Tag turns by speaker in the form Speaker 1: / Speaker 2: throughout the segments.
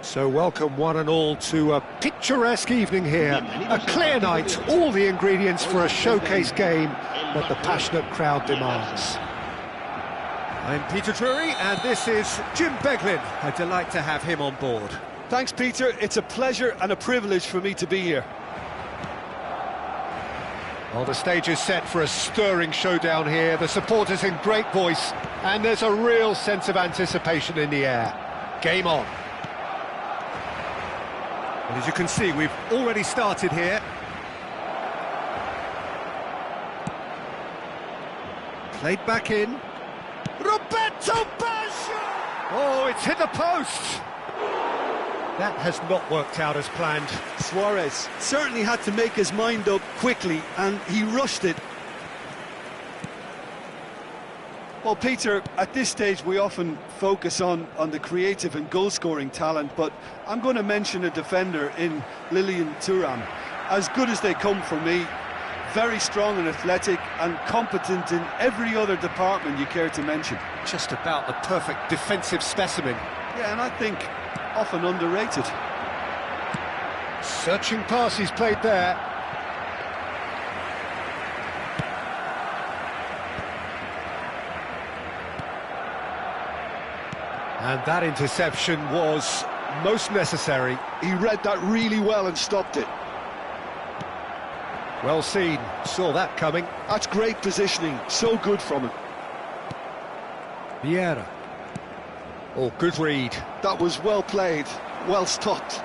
Speaker 1: So welcome one and all to a picturesque evening here. A clear night, all the ingredients for a showcase game that the passionate crowd demands. I'm Peter Drury and this is Jim Beglin. A delight to have him on board.
Speaker 2: Thanks, Peter. It's a pleasure and a privilege for me to be here.
Speaker 1: Well, the stage is set for a stirring showdown here. The supporters in great voice, and there's a real sense of anticipation in the air. Game on. And as you can see, we've already started here. Played back in. Roberto Baggio! Oh, it's hit the post! That has not worked out as planned.
Speaker 2: Suarez certainly had to make his mind up quickly, and he rushed it. Well, Peter, at this stage we often focus on the creative and goal-scoring talent, but I'm going to mention a defender in Lilian Thuram. As good as they come for me, very strong and athletic, and competent in every other department you care to mention.
Speaker 1: Just about the perfect defensive specimen.
Speaker 2: Yeah, and I think often underrated.
Speaker 1: Searching pass he's played there. And that interception was most necessary.
Speaker 2: He read that really well and stopped it.
Speaker 1: Well seen, saw that coming.
Speaker 2: That's great positioning, so good from him.
Speaker 1: Vieira. Oh, good read.
Speaker 2: That was well played, well stopped.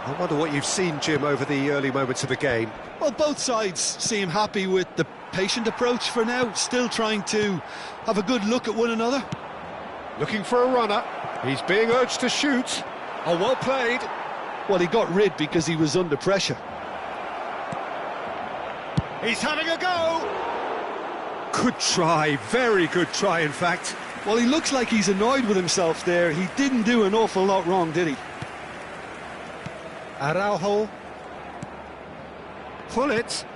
Speaker 1: I wonder what you've seen, Jim, over the early moments of the game.
Speaker 2: Well, both sides seem happy with the patient approach for now, still trying to have a good look at one another.
Speaker 1: Looking for a runner. He's being urged to shoot. Oh, well played.
Speaker 2: Well, he got rid because he was under pressure.
Speaker 1: He's having a go! Good try, very good try, in fact.
Speaker 2: Well, he looks like he's annoyed with himself there. He didn't do an awful lot wrong, did he?
Speaker 1: Araujo. Pull it.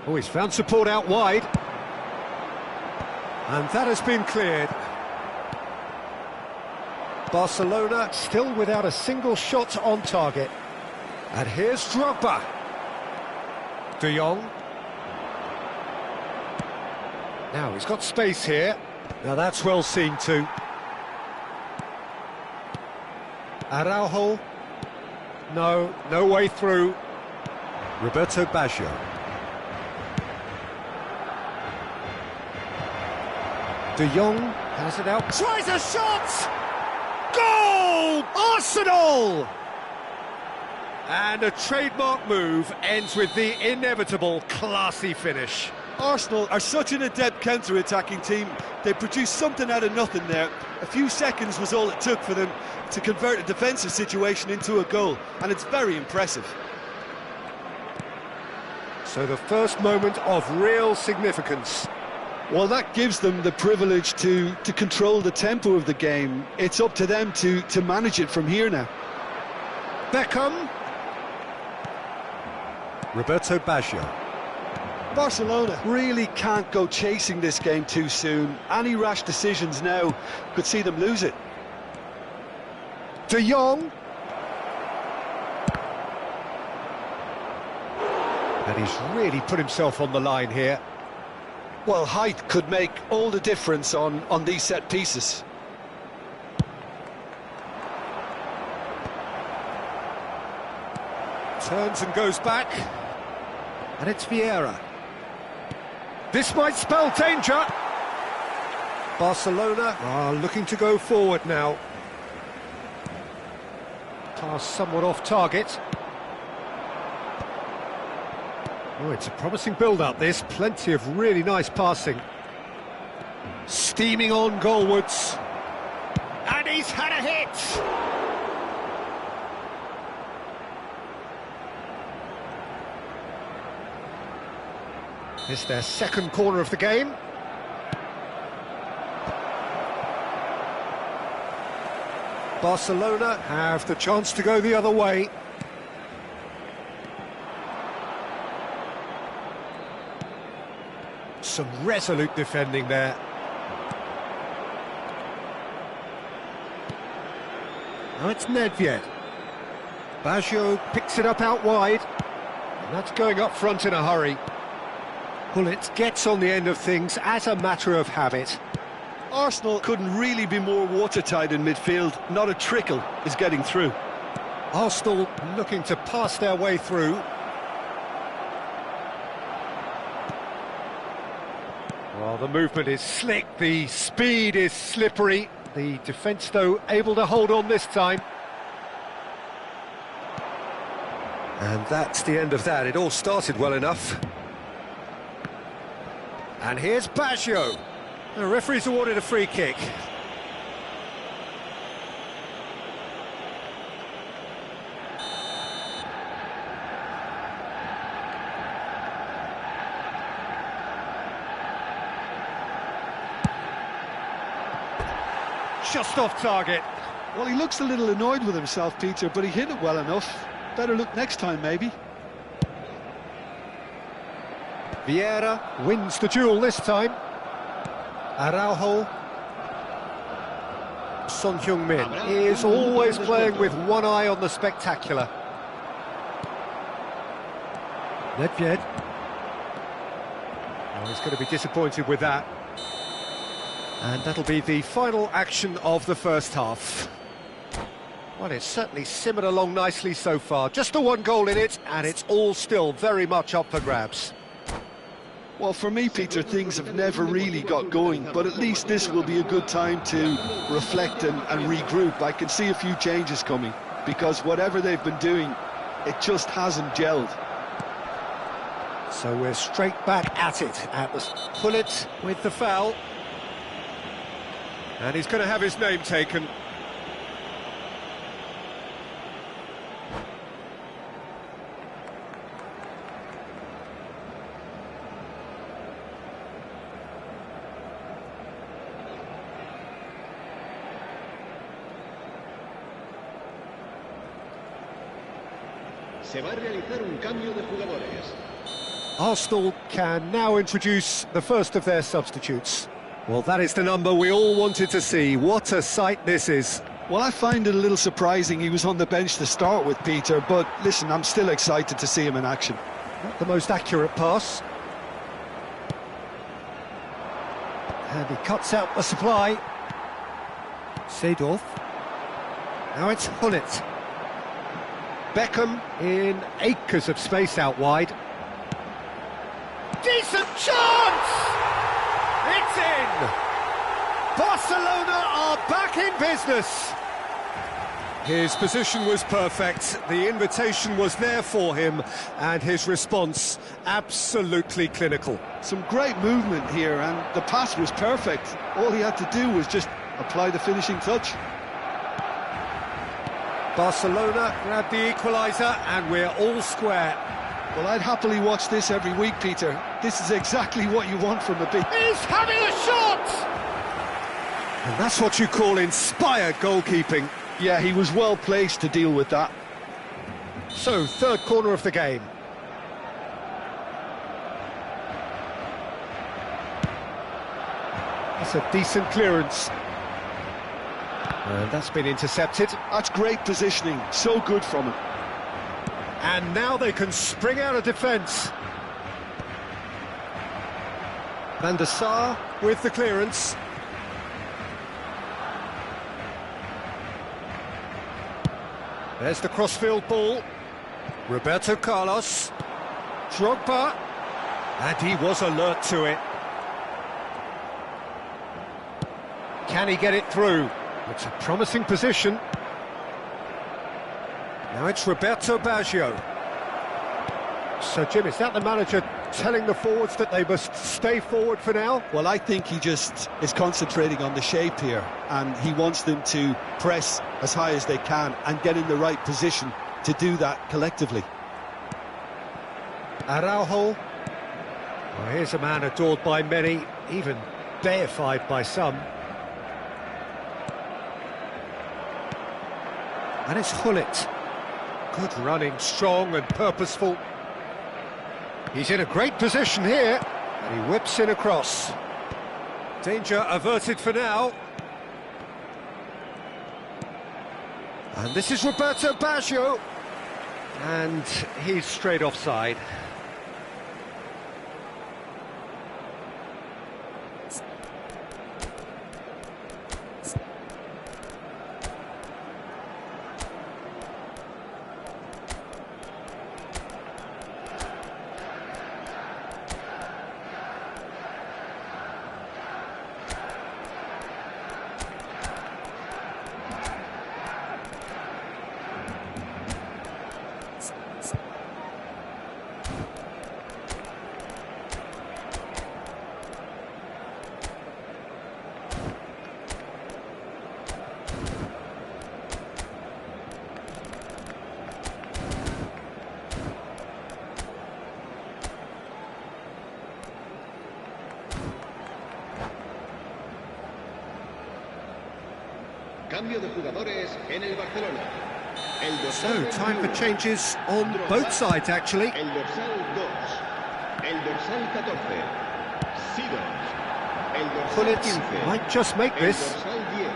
Speaker 1: Oh, he's found support out wide. And that has been cleared. Barcelona still without a single shot on target. And here's Drogba. De Jong. Now he's got space here. Now that's well seen too. Araujo. No way through. Roberto Baggio. De Jong has it out. Tries a shot! Goal! Arsenal! And a trademark move ends with the inevitable classy finish.
Speaker 2: Arsenal are such an adept counter-attacking team. They produced something out of nothing there. A few seconds was all it took for them to convert a defensive situation into a goal, and it's very impressive.
Speaker 1: So the first moment of real significance.
Speaker 2: Well, that gives them the privilege to control the tempo of the game. It's up to them to manage it from here now.
Speaker 1: Beckham. Roberto Baggio.
Speaker 2: Barcelona really can't go chasing this game too soon. Any rash decisions now could see them lose it.
Speaker 1: De Jong. And he's really put himself on the line here.
Speaker 2: Well, height could make all the difference on these set pieces.
Speaker 1: Turns and goes back. And it's Vieira. This might spell danger. Barcelona are looking to go forward now. Pass somewhat off target. Oh, it's a promising build-up, this. Plenty of really nice passing. Steaming on goalwards. And he's had a hit! It's their second corner of the game. Barcelona have the chance to go the other way. Some resolute defending there. Now it's Nedved. Baggio picks it up out wide. And that's going up front in a hurry. Gullit gets on the end of things as a matter of habit.
Speaker 2: Arsenal couldn't really be more watertight in midfield. Not a trickle is getting through.
Speaker 1: Arsenal looking to pass their way through. Well, the movement is slick, the speed is slippery. The defence, though, able to hold on this time. And that's the end of that. It all started well enough. And here's Baggio. The referee's awarded a free kick. Just off target.
Speaker 2: Well, he looks a little annoyed with himself, Peter, but he hit it well enough. Better look next time, maybe.
Speaker 1: Vieira wins the duel this time. Araujo. Son Heung-min is always playing with one eye on the spectacular. Nedved. Oh, he's going to be disappointed with that. And that'll be the final action of the first half. Well, it's certainly simmered along nicely so far. Just the one goal in it, and it's all still very much up for grabs.
Speaker 2: Well, for me, Peter, things have never really got going, but at least this will be a good time to reflect and regroup. I can see a few changes coming, because whatever they've been doing, it just hasn't gelled.
Speaker 1: So we're straight back at it. Gullit with the foul. And he's going to have his name taken.
Speaker 3: Se va a realizar un cambio de jugadores.
Speaker 1: Arsenal can now introduce the first of their substitutes. Well, that is the number we all wanted to see. What a sight this is.
Speaker 2: Well, I find it a little surprising he was on the bench to start with, Peter, but listen, I'm still excited to see him in action.
Speaker 1: Not the most accurate pass. And he cuts out the supply. Seedorf. Now it's Gullit. Beckham in acres of space out wide. Decent chance! It's in! Barcelona are back in business! His position was perfect, the invitation was there for him, and his response absolutely clinical.
Speaker 2: Some great movement here, and the pass was perfect. All he had to do was just apply the finishing touch.
Speaker 1: Barcelona grab the equaliser, and we're all square.
Speaker 2: Well, I'd happily watch this every week, Peter. This is exactly what you want from a big...
Speaker 1: He's having a shot! And that's what you call inspired goalkeeping.
Speaker 2: Yeah, he was well placed to deal with that.
Speaker 1: So, third corner of the game. That's a decent clearance. And that's been intercepted.
Speaker 2: That's great positioning, so good from him.
Speaker 1: And now they can spring out of defence. Van der Sar with the clearance. There's the crossfield ball. Roberto Carlos. Drogba. And he was alert to it. Can he get it through? It's a promising position. Now it's Roberto Baggio. So, Jim, is that the manager telling the forwards that they must stay forward for now?
Speaker 2: Well, I think he just is concentrating on the shape here, and he wants them to press as high as they can and get in the right position to do that collectively.
Speaker 1: Araujo. Well, here's a man adored by many, even deified by some. And it's Gullit. Good running, strong and purposeful. He's in a great position here, and he whips in across. Danger averted for now. And this is Roberto Baggio. And he's straight offside.
Speaker 3: Cambio de jugadores en el Barcelona.
Speaker 1: So, time for changes on both sides, actually.
Speaker 3: El dorsal 2. El dorsal 14. Sidons. El dorsal
Speaker 1: Gullit
Speaker 3: 15.
Speaker 1: might just make
Speaker 3: El
Speaker 1: this.
Speaker 3: dorsal 10.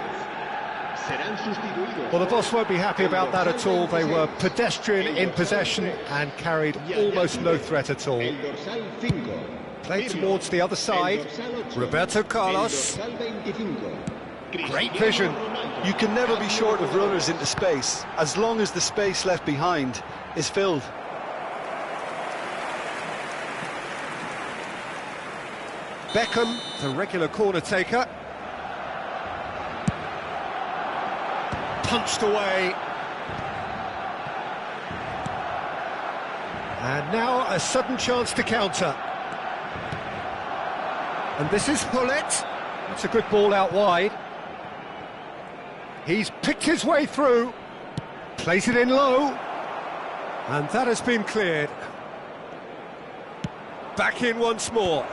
Speaker 3: Serán sustituidos.
Speaker 1: Well, the boss won't be happy about that at all. They were pedestrian in possession and carried almost no threat at all.
Speaker 3: El dorsal 5.
Speaker 1: Played towards the other side. Roberto Carlos.
Speaker 3: El dorsal 25.
Speaker 1: Great vision.
Speaker 2: You can never be short of runners into space, as long as the space left behind is filled.
Speaker 1: Beckham, the regular corner taker. Punched away. And now a sudden chance to counter. And this is Gullit. That's a good ball out wide. He's picked his way through. Plays it in low. And that has been cleared. Back in once more.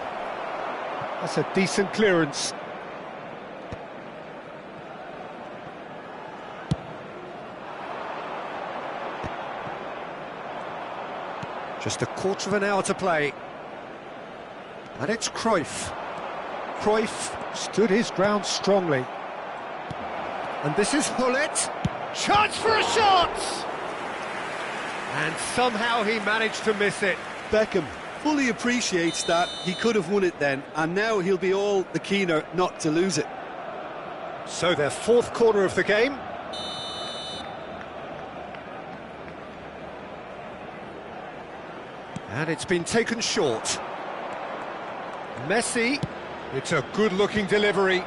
Speaker 1: That's a decent clearance. Just a quarter of an hour to play. And it's Cruyff. Cruyff stood his ground strongly. And this is Gullit. Chance for a shot! And somehow he managed to miss it.
Speaker 2: Beckham fully appreciates that he could have won it then, and now he'll be all the keener not to lose it.
Speaker 1: So their fourth corner of the game. And it's been taken short. Messi. It's a good-looking delivery.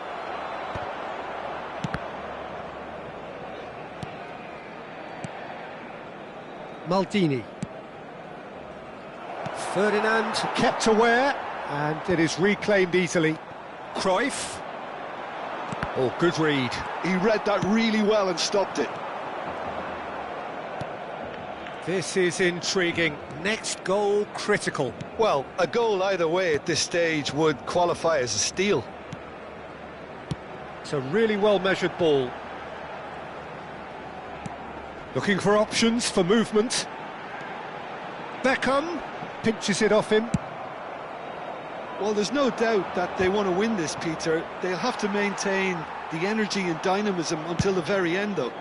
Speaker 1: Maldini. Ferdinand kept aware, and it is reclaimed easily. Cruyff. Oh, good read.
Speaker 2: He read that really well and stopped it.
Speaker 1: This is intriguing. Next goal critical.
Speaker 2: Well, a goal either way at this stage would qualify as a steal.
Speaker 1: It's a really well-measured ball. Looking for options for movement. Beckham pinches it off him.
Speaker 2: Well, there's no doubt that they want to win this, Peter. They'll have to maintain the energy and dynamism until the very end, though.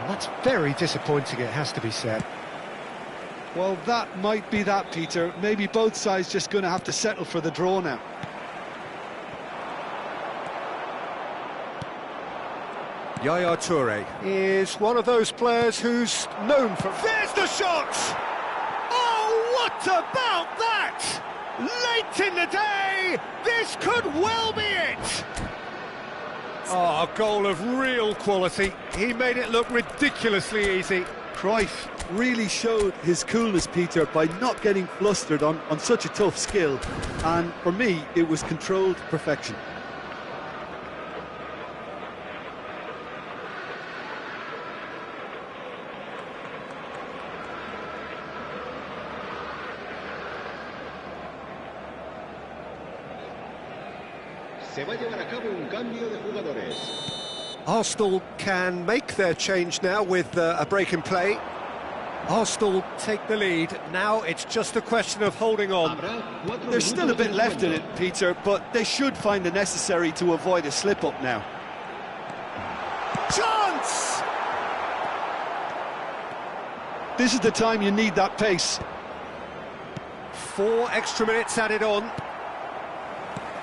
Speaker 1: And that's very disappointing, it has to be said.
Speaker 2: Well, that might be that, Peter. Maybe both sides just going to have to settle for the draw now.
Speaker 1: Yaya Toure is one of those players who's known for... There's the shot! Oh, what about that? Late in the day, this could well be it! Oh, a goal of real quality. He made it look ridiculously easy.
Speaker 2: Cruyff really showed his coolness, Peter, by not getting flustered on such a tough skill. And for me, it was controlled perfection.
Speaker 3: Se va a llevar a cabo un cambio de jugadores.
Speaker 1: Arsenal can make their change now with a break in play. Arsenal take the lead. Now it's just a question of holding on.
Speaker 2: There's still a bit left in it, Peter, but they should find the necessary to avoid a slip-up now. Chance! This is the time you need that pace.
Speaker 1: 4 extra minutes added on.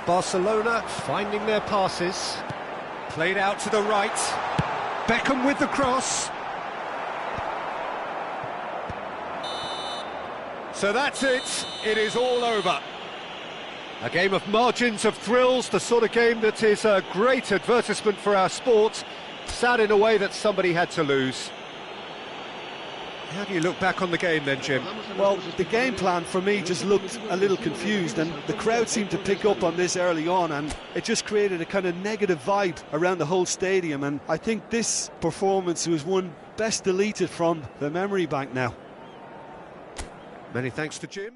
Speaker 1: Barcelona finding their passes. Played out to the right. Beckham with the cross. So that's it. It is all over. A game of margins, of thrills, the sort of game that is a great advertisement for our sport. Sad in a way that somebody had to lose. How do you look back on the game then, Jim?
Speaker 2: Well, the game plan for me just looked a little confused, and the crowd seemed to pick up on this early on, and it just created a kind of negative vibe around the whole stadium, and I think this performance was one best deleted from the memory bank now.
Speaker 1: Many thanks to Jim.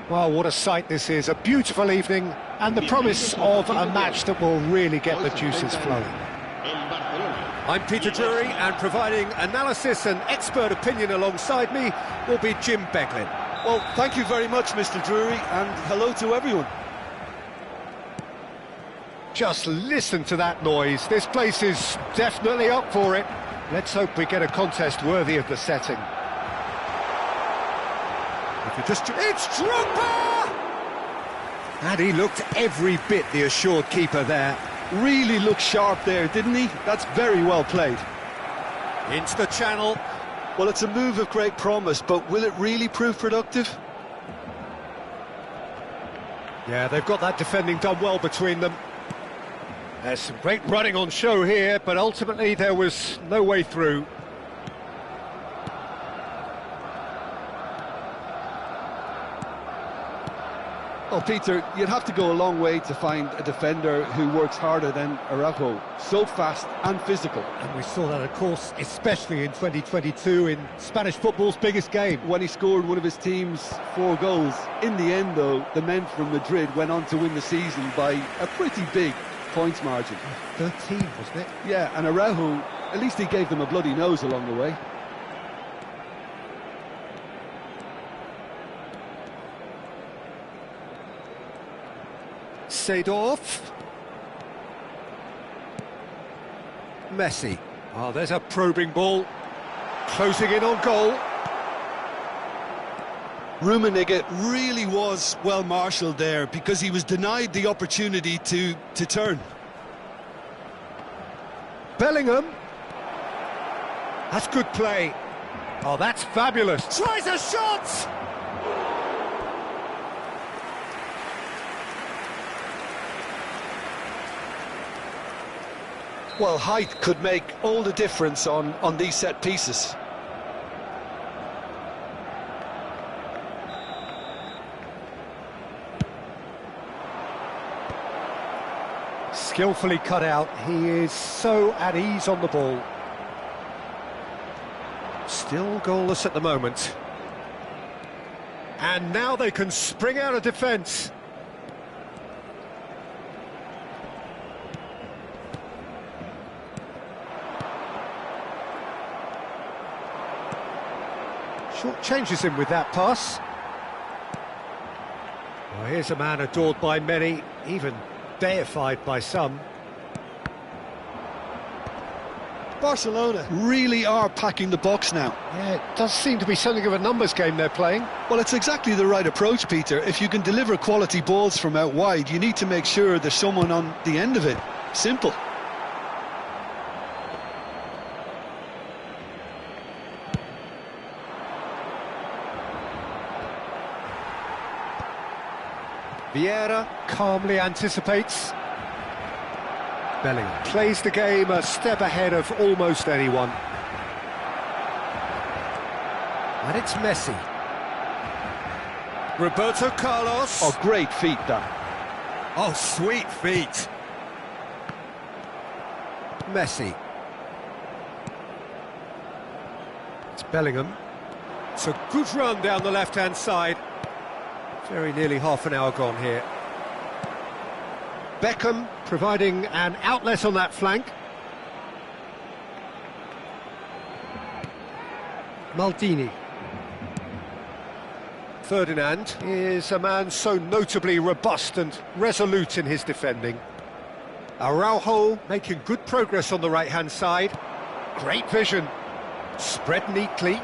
Speaker 1: Well, what a sight this is. A beautiful evening and the promise of a match that will really get the juices flowing. I'm Peter Drury, and providing analysis and expert opinion alongside me will be Jim Beglin.
Speaker 2: Well, thank you very much, Mr. Drury, and hello to everyone.
Speaker 1: Just listen to that noise. This place is definitely up for it. Let's hope we get a contest worthy of the setting. It's Drogba! And he looked every bit the assured keeper there.
Speaker 2: Really looked sharp there, didn't he? That's very well played.
Speaker 1: Into the channel.
Speaker 2: Well, it's a move of great promise, but will it really prove productive?
Speaker 1: Yeah, they've got that defending done well between them. There's some great running on show here, but ultimately there was no way through.
Speaker 2: Well, Peter, you'd have to go a long way to find a defender who works harder than Araujo. So fast and physical.
Speaker 1: And we saw that, of course, especially in 2022 in Spanish football's biggest game.
Speaker 2: When he scored one of his team's 4 goals. In the end, though, the men from Madrid went on to win the season by a pretty big points margin.
Speaker 1: 13, wasn't it?
Speaker 2: Yeah, and Araujo, at least he gave them a bloody nose along the way.
Speaker 1: Seedorf. Messi. Oh, there's a probing ball. Closing in on goal.
Speaker 2: Rummenigge really was well marshalled there because he was denied the opportunity to turn.
Speaker 1: Bellingham. That's good play. Oh, that's fabulous. Tries a shot!
Speaker 2: Well, height could make all the difference on these set pieces.
Speaker 1: Skillfully cut out. He is so at ease on the ball. Still goalless at the moment. And now they can spring out of defence. Short changes him with that pass. Well, here's a man adored by many, even deified by some.
Speaker 2: Barcelona really are packing the box now.
Speaker 1: Yeah, it does seem to be something of a numbers game they're playing.
Speaker 2: Well, it's exactly the right approach, Peter. If you can deliver quality balls from out wide, you need to make sure there's someone on the end of it. Simple.
Speaker 1: Vieira calmly anticipates. Bellingham plays the game a step ahead of almost anyone. And it's Messi. Roberto Carlos.
Speaker 2: Oh, great feet, that.
Speaker 1: Oh, sweet feet. Messi. It's Bellingham. It's a good run down the left-hand side. Very nearly half an hour gone here. Beckham providing an outlet on that flank. Maldini. Ferdinand is a man so notably robust and resolute in his defending. Araujo making good progress on the right-hand side. Great vision. Spread neatly.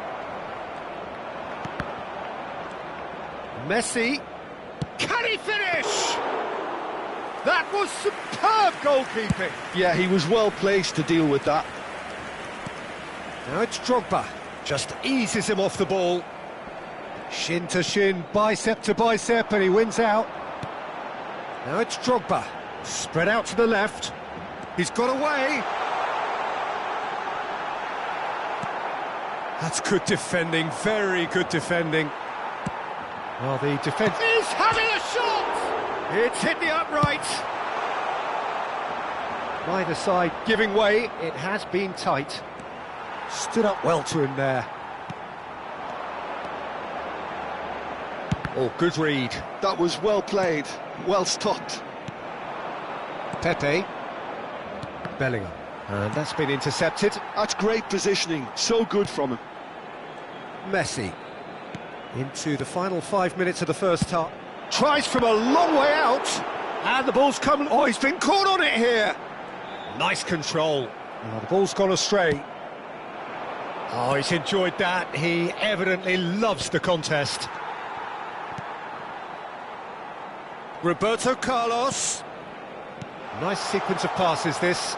Speaker 1: Messi. Can he finish? That was superb goalkeeping.
Speaker 2: Yeah, he was well placed to deal with that.
Speaker 1: Now it's Drogba. Just eases him off the ball. Shin to shin, bicep to bicep, and he wins out. Now it's Drogba. Spread out to the left. He's got away. That's good defending, very good defending. Well, the defence is having a shot! It's hit the upright. Neither side giving way, it has been tight. Stood up well to him there. Oh, good read.
Speaker 2: That was well played, well stopped.
Speaker 1: Pepe. Bellingham. And that's been intercepted.
Speaker 2: That's great positioning, so good from him.
Speaker 1: Messi. Into the final 5 minutes of the first half. Tries from a long way out. And the ball's come... Oh, he's been caught on it here. Nice control. Oh, the ball's gone astray. Oh, he's enjoyed that. He evidently loves the contest. Roberto Carlos. Nice sequence of passes, this.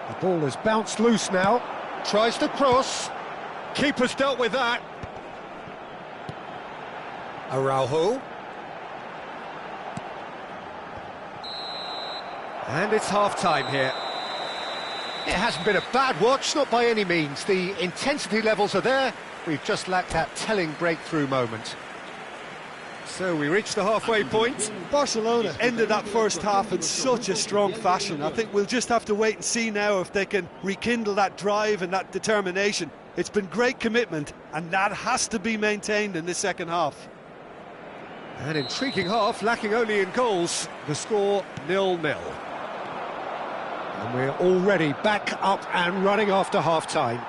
Speaker 1: The ball has bounced loose now. Tries to cross. Keeper's dealt with that. Araujo. And it's half-time here. It hasn't been a bad watch, not by any means. The intensity levels are there. We've just lacked that telling breakthrough moment. So we reach the halfway point.
Speaker 2: Barcelona ended that first half in such a strong fashion. I think we'll just have to wait and see now if they can rekindle that drive and that determination. It's been great commitment, and that has to be maintained in the second half.
Speaker 1: An intriguing half, lacking only in goals. The score 0-0. And we're already back up and running after half-time.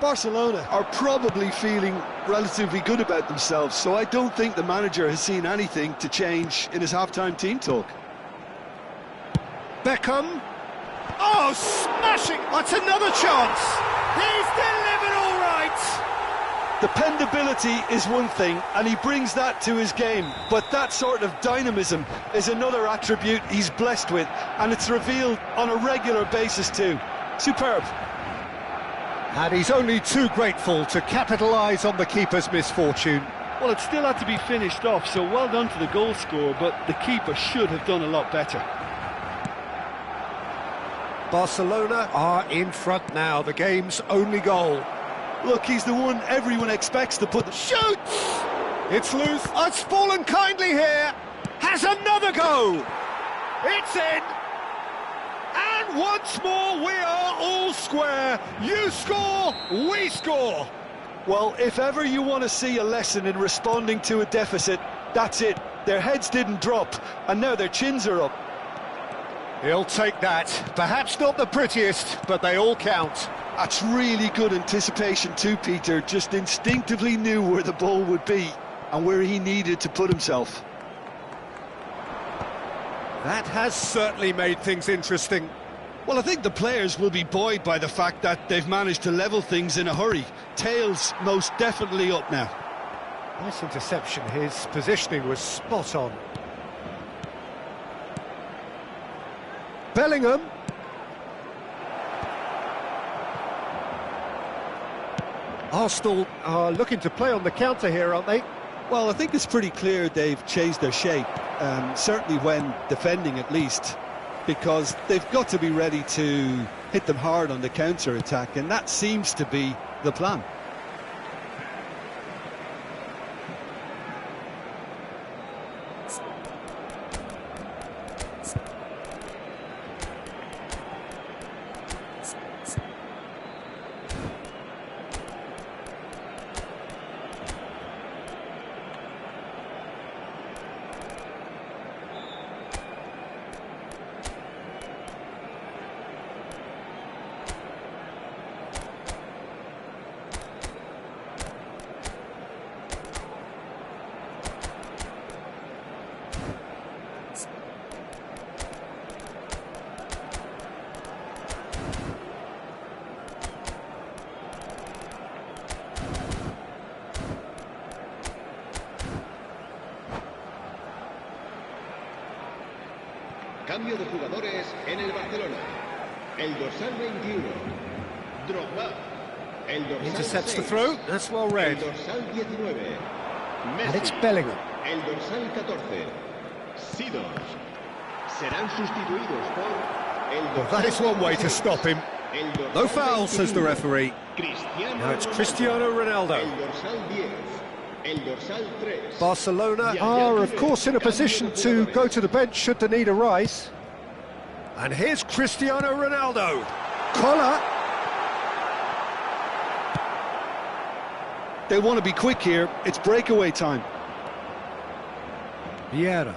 Speaker 2: Barcelona are probably feeling relatively good about themselves, so I don't think the manager has seen anything to change in his half-time team talk.
Speaker 1: Beckham. Oh, smashing! That's another chance! He's delivered all right!
Speaker 2: Dependability is one thing, and he brings that to his game, but that sort of dynamism is another attribute he's blessed with, and it's revealed on a regular basis too. Superb.
Speaker 1: And he's only too grateful to capitalise on the keeper's misfortune.
Speaker 2: Well, it still had to be finished off, so well done to the goal scorer, but the keeper should have done a lot better.
Speaker 1: Barcelona are in front now, the game's only goal.
Speaker 2: Look, he's the one everyone expects to put the...
Speaker 1: Shoots! It's loose. Oh, it's fallen kindly here. Has another go. It's in. And once more, we are all square. You score, we score.
Speaker 2: Well, if ever you want to see a lesson in responding to a deficit, that's it. Their heads didn't drop, and now their chins are up.
Speaker 1: He'll take that. Perhaps not the prettiest, but they all count.
Speaker 2: That's really good anticipation too, Peter. Just instinctively knew where the ball would be and where he needed to put himself.
Speaker 1: That has certainly made things interesting.
Speaker 2: Well, I think the players will be buoyed by the fact that they've managed to level things in a hurry. Tails most definitely up now.
Speaker 1: Nice interception. His positioning was spot on. Bellingham. Arsenal are looking to play on the counter here, aren't they?
Speaker 2: Well, I think it's pretty clear they've changed their shape, certainly when defending at least, because they've got to be ready to hit them hard on the counter-attack, and that seems to be the plan.
Speaker 3: Cambio de jugadores en el Barcelona. El dorsal 21, Drogba. El dorsal
Speaker 1: Intercepts
Speaker 3: 6,
Speaker 1: the throw. That's well read.
Speaker 3: El dorsal 19, Messi.
Speaker 1: And it's Bellingham.
Speaker 3: El dorsal 14, Sidons. Serán sustituidos por el
Speaker 1: Well,
Speaker 3: dorsal
Speaker 1: that is one way to
Speaker 3: 26,
Speaker 1: stop him.
Speaker 3: el dorsal
Speaker 1: No foul, says the
Speaker 3: 21,
Speaker 1: referee.
Speaker 3: Cristiano
Speaker 1: Now it's
Speaker 3: Ronaldo.
Speaker 1: Cristiano Ronaldo.
Speaker 3: El dorsal 10, el dorsal 3.
Speaker 1: Barcelona are, of course, in a position to go to the bench should the need arise. And here's Cristiano Ronaldo. Collar.
Speaker 2: They want to be quick here. It's breakaway time.
Speaker 1: Vieira.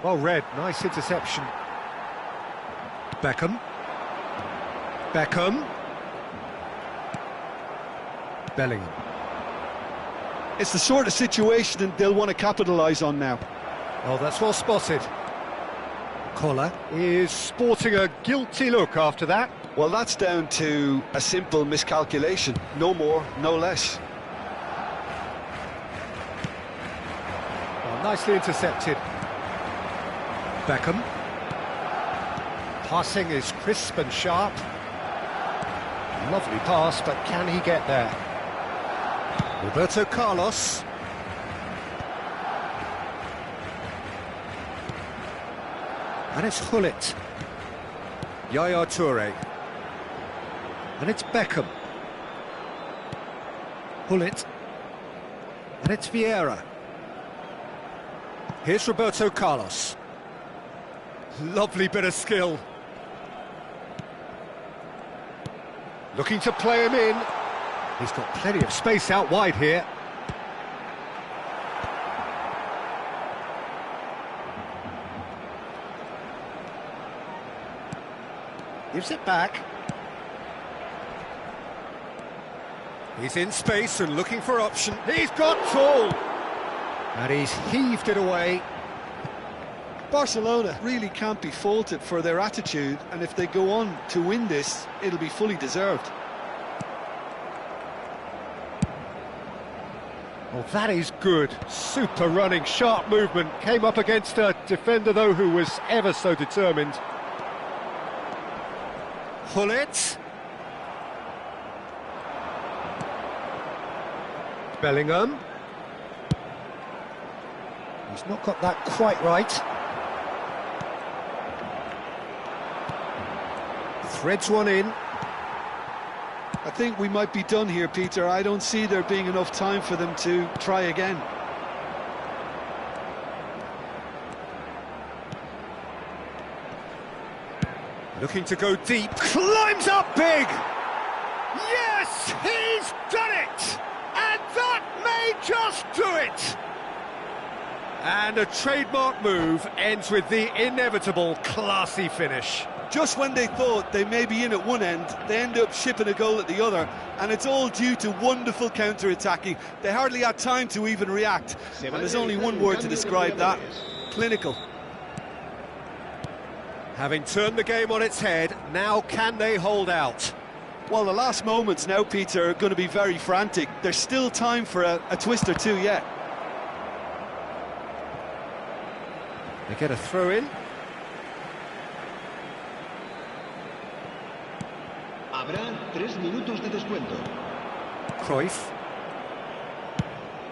Speaker 1: Well read, nice interception. Beckham. Beckham. Bellingham.
Speaker 2: It's the sort of situation that they'll want to capitalise on now.
Speaker 1: Oh, that's well spotted. Collar is sporting a guilty look after that.
Speaker 2: Well, that's down to a simple miscalculation. No more, no less.
Speaker 1: Well, nicely intercepted. Beckham. Passing is crisp and sharp. Lovely pass, but can he get there? Roberto Carlos. And it's Hullet. Yaya Toure. And it's Beckham. Hullet. And it's Vieira. Here's Roberto Carlos. Lovely bit of skill. Looking to play him in. He's got plenty of space out wide here. Gives it back. He's in space and looking for option. He's got tall. And he's heaved it away.
Speaker 2: Barcelona really can't be faulted for their attitude, and if they go on to win this, it'll be fully deserved.
Speaker 1: Oh, that is good. Super running, sharp movement. Came up against a defender, though, who was ever so determined. Hullet. Bellingham. He's not got that quite right. Threads one in.
Speaker 2: I think we might be done here, Peter. I don't see there being enough time for them to try again.
Speaker 1: Looking to go deep. Climbs up big! Yes, he's done it! And that may just do it! And a trademark move ends with the inevitable classy finish.
Speaker 2: Just when they thought they may be in at one end, they end up shipping a goal at the other, and it's all due to wonderful counter-attacking. They hardly had time to even react, and there's only one word to describe that: clinical.
Speaker 1: Having turned the game on its head, now can they hold out?
Speaker 2: Well, the last moments now, Peter, are going to be very frantic. There's still time for a twist or two yet.
Speaker 1: They get a throw in.
Speaker 3: Habrá 3 minutos de descuento.
Speaker 1: Cruyff.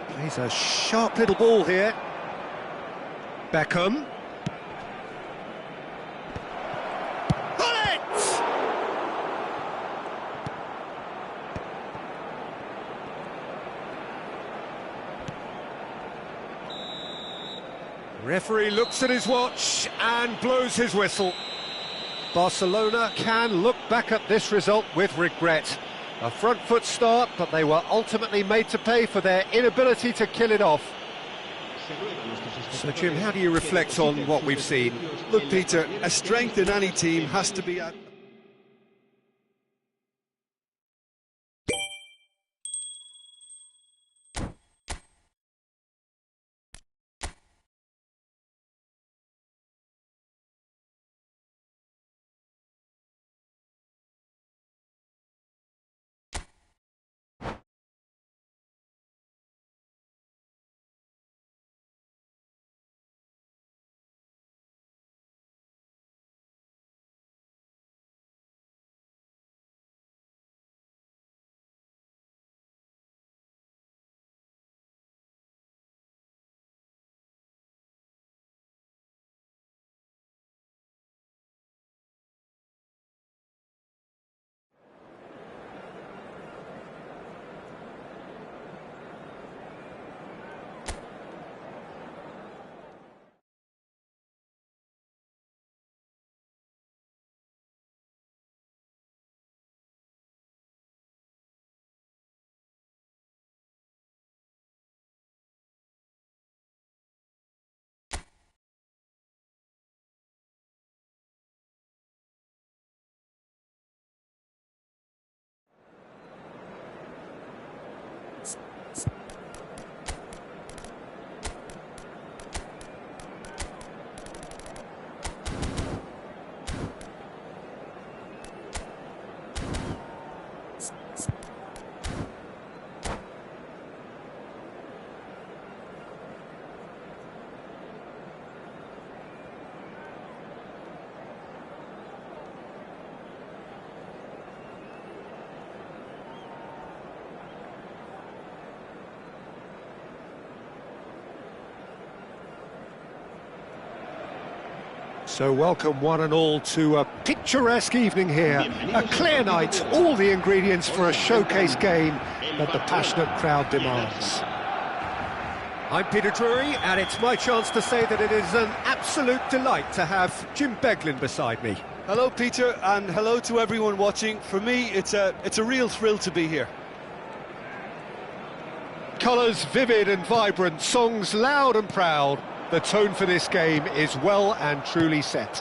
Speaker 1: Plays a sharp little ball here. Beckham. Hullet! Referee looks at his watch and blows his whistle. Barcelona can look back at this result with regret. A front foot start, but they were ultimately made to pay for their inability to kill it off. So, Jim, how do you reflect on what we've seen?
Speaker 2: Look, Peter, a strength in any team has to be at...
Speaker 1: So welcome one and all to a picturesque evening here. A clear night, all the ingredients for a showcase game that the passionate crowd demands. I'm Peter Drury, and it's my chance to say that it is an absolute delight to have Jim Beglin beside me.
Speaker 2: Hello, Peter, and hello to everyone watching. For me, it's a real thrill to be here.
Speaker 1: Colours vivid and vibrant, songs loud and proud. The tone for this game is well and truly set.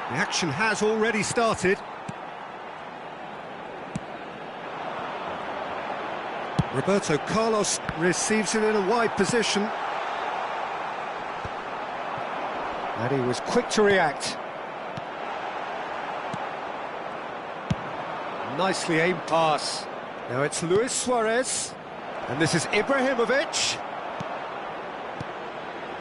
Speaker 1: The action has already started. Roberto Carlos receives it in a wide position. And he was quick to react. Nicely aimed pass. Now it's Luis Suarez, and this is Ibrahimovic.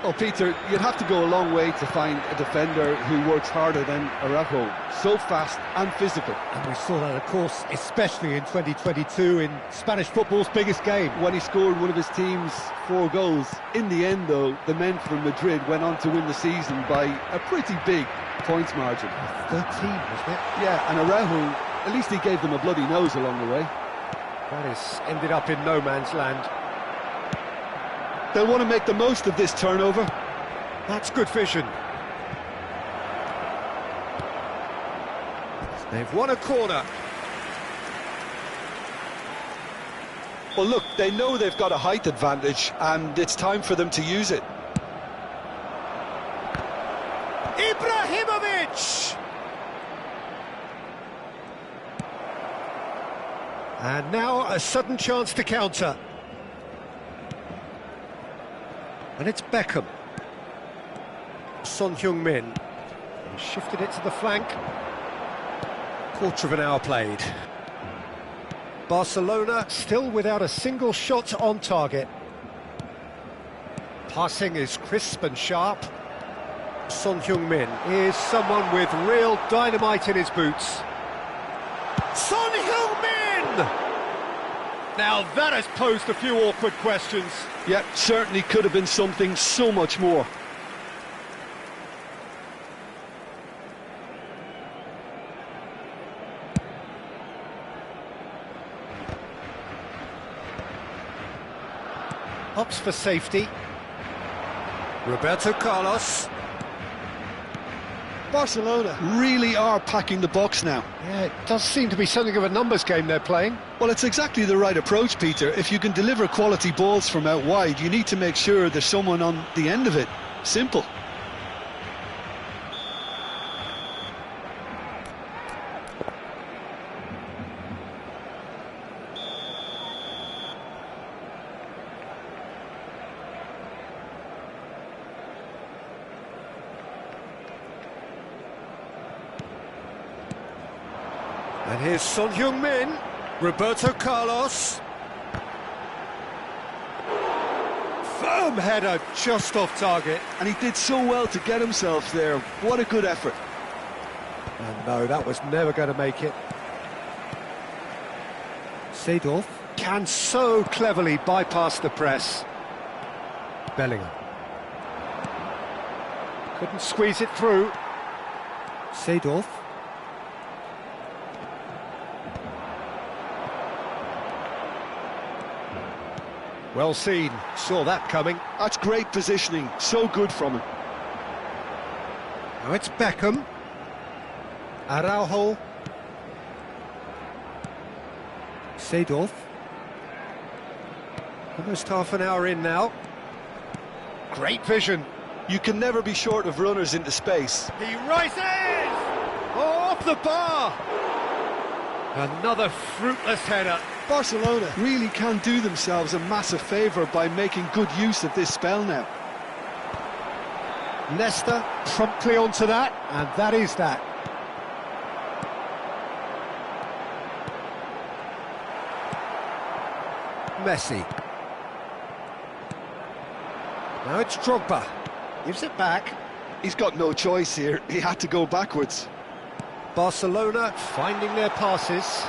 Speaker 2: Well, Peter, you'd have to go a long way to find a defender who works harder than Araujo. So fast and physical.
Speaker 1: And we saw that, of course, especially in 2022 in Spanish football's biggest game.
Speaker 2: When he scored one of his team's 4 goals. In the end, though, the men from Madrid went on to win the season by a pretty big points margin.
Speaker 1: 13, wasn't it?
Speaker 2: Yeah, and Araujo, at least he gave them a bloody nose along the way.
Speaker 1: That has ended up in no man's land.
Speaker 2: They'll want to make the most of this turnover.
Speaker 1: That's good vision. They've won a corner.
Speaker 2: Well, look, they know they've got a height advantage, and it's time for them to use it.
Speaker 1: Ibrahimovic! And now a sudden chance to counter. And it's Beckham. Son Heung-min. Shifted it to the flank. Quarter of an hour played. Barcelona still without a single shot on target. Passing is crisp and sharp. Son Heung-min is someone with real dynamite in his boots. Son Heung-min! Now that has posed a few awkward questions.
Speaker 2: Yeah, certainly could have been something so much more.
Speaker 1: Opts for safety. Roberto Carlos.
Speaker 2: Barcelona really are packing the box now.
Speaker 1: Yeah, it does seem to be something of a numbers game they're playing.
Speaker 2: Well, it's exactly the right approach, Peter. If you can deliver quality balls from out wide, you need to make sure there's someone on the end of it. Simple.
Speaker 1: And here's Son Heung-min, Roberto Carlos. Firm header, just off target.
Speaker 2: And he did so well to get himself there. What a good effort.
Speaker 1: And no, that was never going to make it. Seedorf can so cleverly bypass the press. Bellingham. Couldn't squeeze it through. Seedorf. Well seen, saw that coming.
Speaker 2: That's great positioning, so good from him.
Speaker 1: Now it's Beckham. Araujo. Seedorf. Almost half an hour in now. Great vision.
Speaker 2: You can never be short of runners into space.
Speaker 1: He rises! Oh, off the bar! Another fruitless header.
Speaker 2: Barcelona really can do themselves a massive favour by making good use of this spell now.
Speaker 1: Leicester promptly onto that, and that is that. Messi. Now it's Drogba. Gives it back.
Speaker 2: He's got no choice here. He had to go backwards.
Speaker 1: Barcelona finding their passes.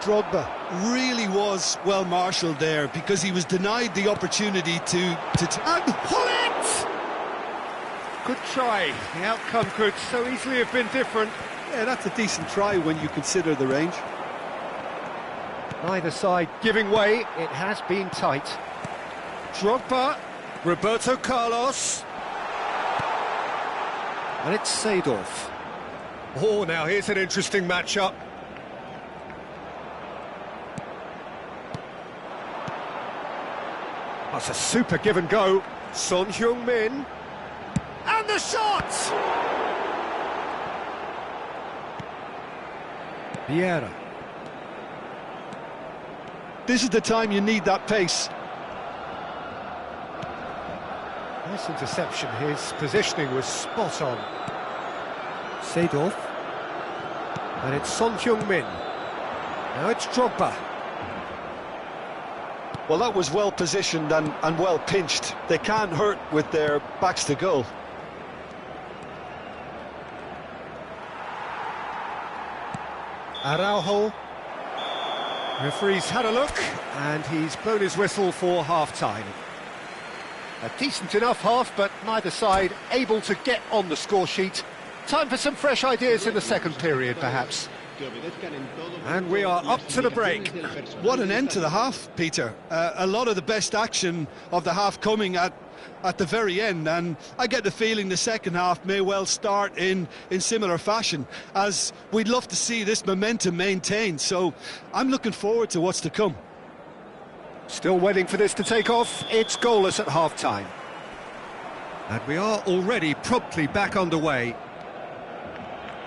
Speaker 2: Drogba really was well marshalled there because he was denied the opportunity to
Speaker 1: and pull it! Good try. The outcome could so easily have been different.
Speaker 2: Yeah, that's a decent try when you consider the range.
Speaker 1: Neither side giving way. It has been tight. Drogba. Roberto Carlos. And it's Seedorf. Oh, now here's an interesting matchup. That's a super give and go. Son Heung-min. And the shot! Vieira.
Speaker 2: This is the time you need that pace.
Speaker 1: Nice interception. His positioning was spot on. Seedorf. And it's Son Heung-min. Now it's Drogba.
Speaker 2: Well, that was well positioned and well pinched. They can't hurt with their backs to goal.
Speaker 1: Araujo. Referee's had a look, and he's blown his whistle for half-time. A decent enough half, but neither side able to get on the score sheet. Time for some fresh ideas in the second period, perhaps. And we are up to the break.
Speaker 2: What an end to the half, Peter. A lot of the best action of the half coming at the very end, and I get the feeling the second half may well start in similar fashion, as we'd love to see this momentum maintained. So I'm looking forward to what's to come.
Speaker 1: Still waiting for this to take off. It's goalless at half-time. And we are already promptly back underway.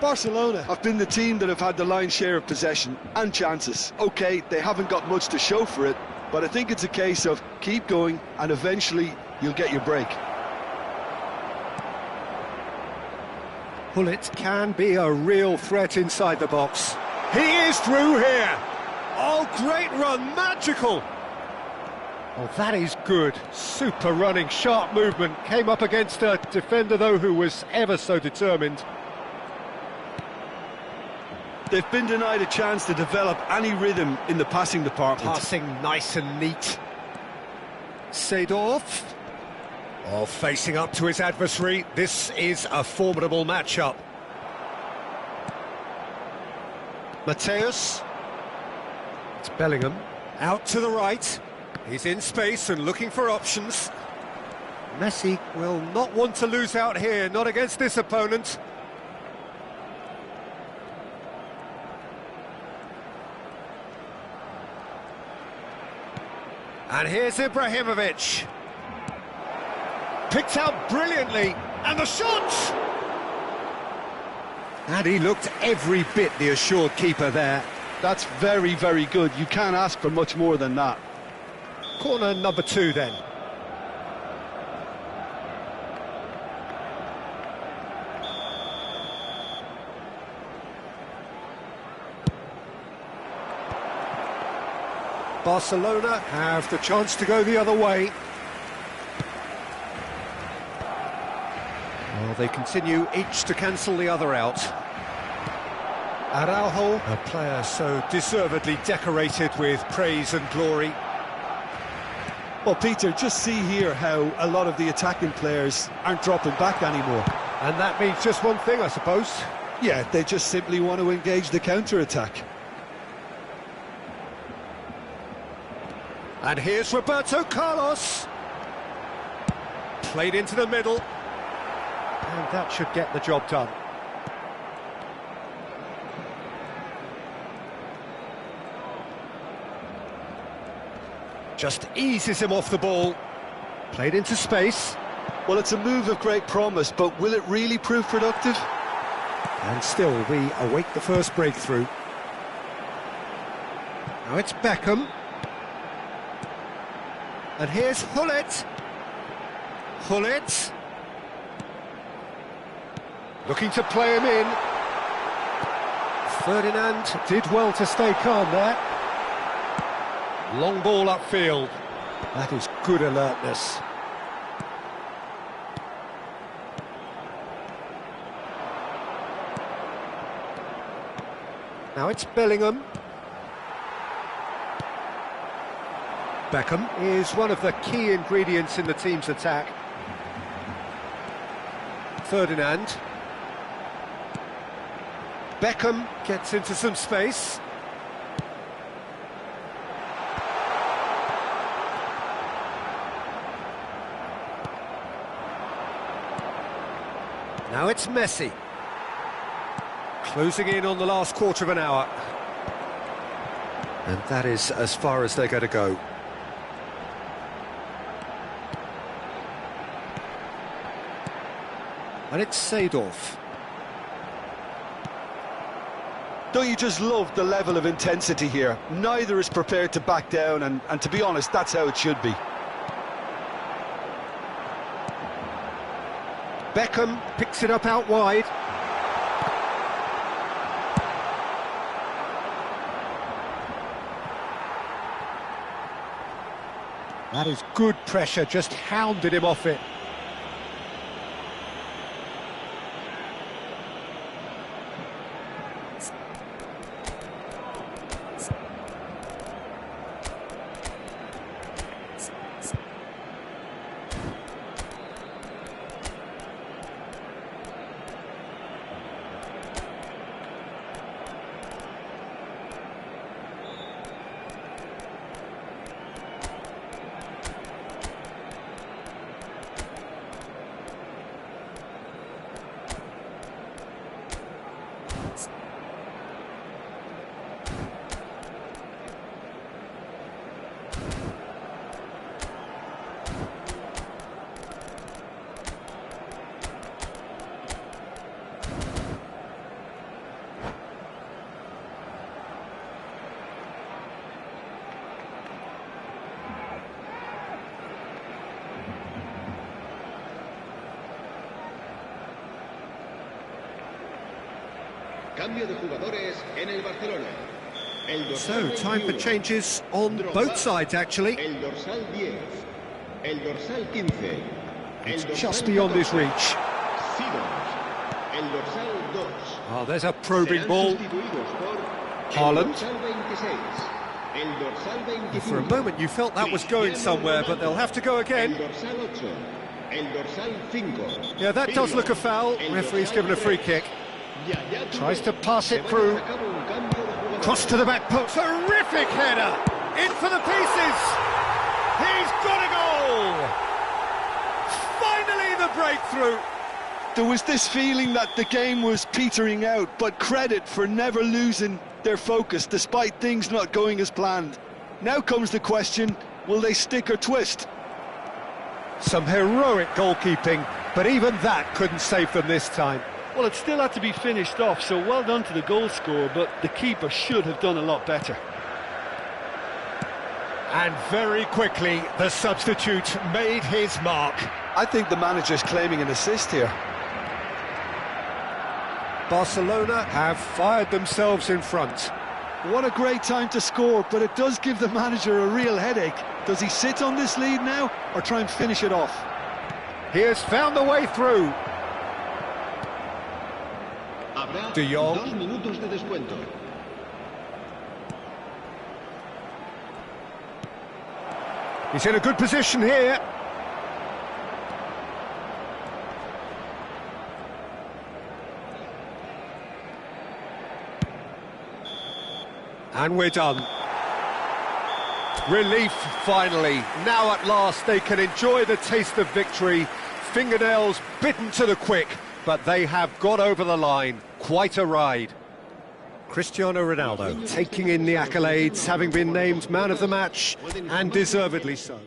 Speaker 2: Barcelona have been the team that have had the lion's share of possession and chances. OK, they haven't got much to show for it, but I think it's a case of keep going and eventually you'll get your break.
Speaker 1: Gullit can be a real threat inside the box. He is through here. Oh, great run, magical. Oh, that is good. Super running, sharp movement. Came up against a defender, though, who was ever so determined.
Speaker 2: They've been denied a chance to develop any rhythm in the passing department.
Speaker 1: Passing nice and neat. Seedorf. Oh, facing up to his adversary. This is a formidable matchup. Mateus. It's Bellingham. Out to the right. He's in space and looking for options. Messi will not want to lose out here, not against this opponent. And here's Ibrahimovic. Picked out brilliantly, and the shot! And he looked every bit the assured keeper there.
Speaker 2: That's very, very good. You can't ask for much more than that.
Speaker 1: Corner number 2 then. Barcelona have the chance to go the other way. Well, they continue each to cancel the other out. Araujo, a player so deservedly decorated with praise and glory.
Speaker 2: Well, Peter, just see here how a lot of the attacking players aren't dropping back anymore.
Speaker 1: And that means just one thing, I suppose.
Speaker 2: Yeah, they just simply want to engage the counter-attack.
Speaker 1: And here's Roberto Carlos. Played into the middle. And that should get the job done. Just eases him off the ball. Played into space.
Speaker 2: Well, it's a move of great promise, but will it really prove productive?
Speaker 1: And still, we await the first breakthrough. Now it's Beckham. And here's Gullit. Gullit. Looking to play him in. Ferdinand did well to stay calm there. Long ball upfield. That is good alertness. Now it's Bellingham. Beckham is one of the key ingredients in the team's attack. Ferdinand. Beckham gets into some space. Now it's Messi. Closing in on the last quarter of an hour. And that is as far as they're going to go. And it's Seedorf.
Speaker 2: Don't you just love the level of intensity here? Neither is prepared to back down, and to be honest, that's how it should be.
Speaker 1: Beckham picks it up out wide. That is good pressure, just hounded him off it.
Speaker 3: Cambio de jugadores en el Barcelona.
Speaker 1: So, time for changes on both sides, actually.
Speaker 3: El dorsal 10, el dorsal 15.
Speaker 1: It's just beyond his reach.
Speaker 3: El dorsal 2.
Speaker 1: Oh, there's a probing ball. Haaland.
Speaker 3: El dorsal 25.
Speaker 1: For a moment you felt that was going somewhere, but they'll have to go again.
Speaker 3: El dorsal 8. El dorsal 5.
Speaker 1: Yeah, that does look a foul. Referee's given a free kick. Tries to pass it through. Cross to the back post. Terrific header! In for the pieces! He's got a goal! Finally the breakthrough!
Speaker 2: There was this feeling that the game was petering out, but credit for never losing their focus despite things not going as planned. Now comes the question, will they stick or twist?
Speaker 1: Some heroic goalkeeping, but even that couldn't save them this time.
Speaker 2: Well, it still had to be finished off, so well done to the goal scorer, but the keeper should have done a lot better.
Speaker 1: And very quickly, the substitute made his mark.
Speaker 2: I think the manager's claiming an assist here.
Speaker 1: Barcelona have fired themselves in front.
Speaker 2: What a great time to score, but it does give the manager a real headache. Does he sit on this lead now, or try and finish it off?
Speaker 1: He has found the way through. De Jong.
Speaker 3: 2 minutos de descuento.
Speaker 1: He's in a good position here. And we're done. Relief, finally. Now at last they can enjoy the taste of victory. Fingernails bitten to the quick, but they have got over the line. Quite a ride. Cristiano Ronaldo taking in the accolades, having been named man of the match, and deservedly so.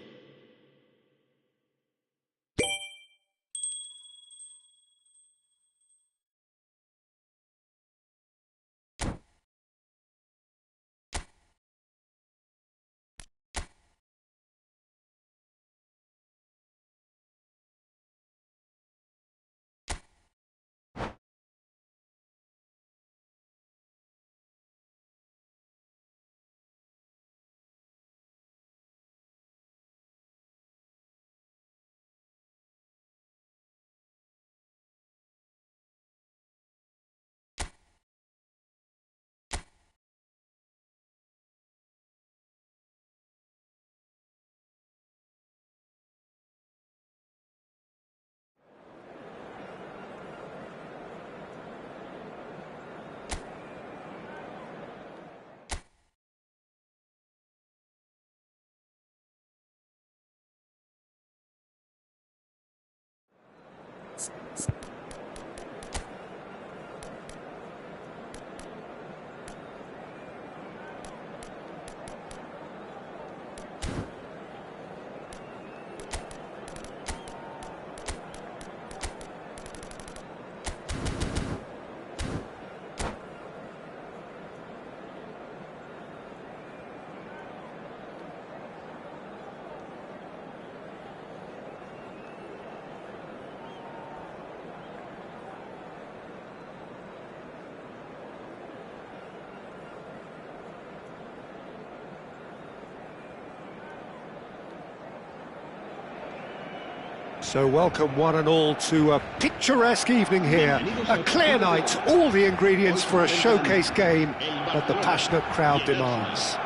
Speaker 1: So welcome one and all to a picturesque evening here. A clear night, all the ingredients for a showcase game that the passionate crowd demands.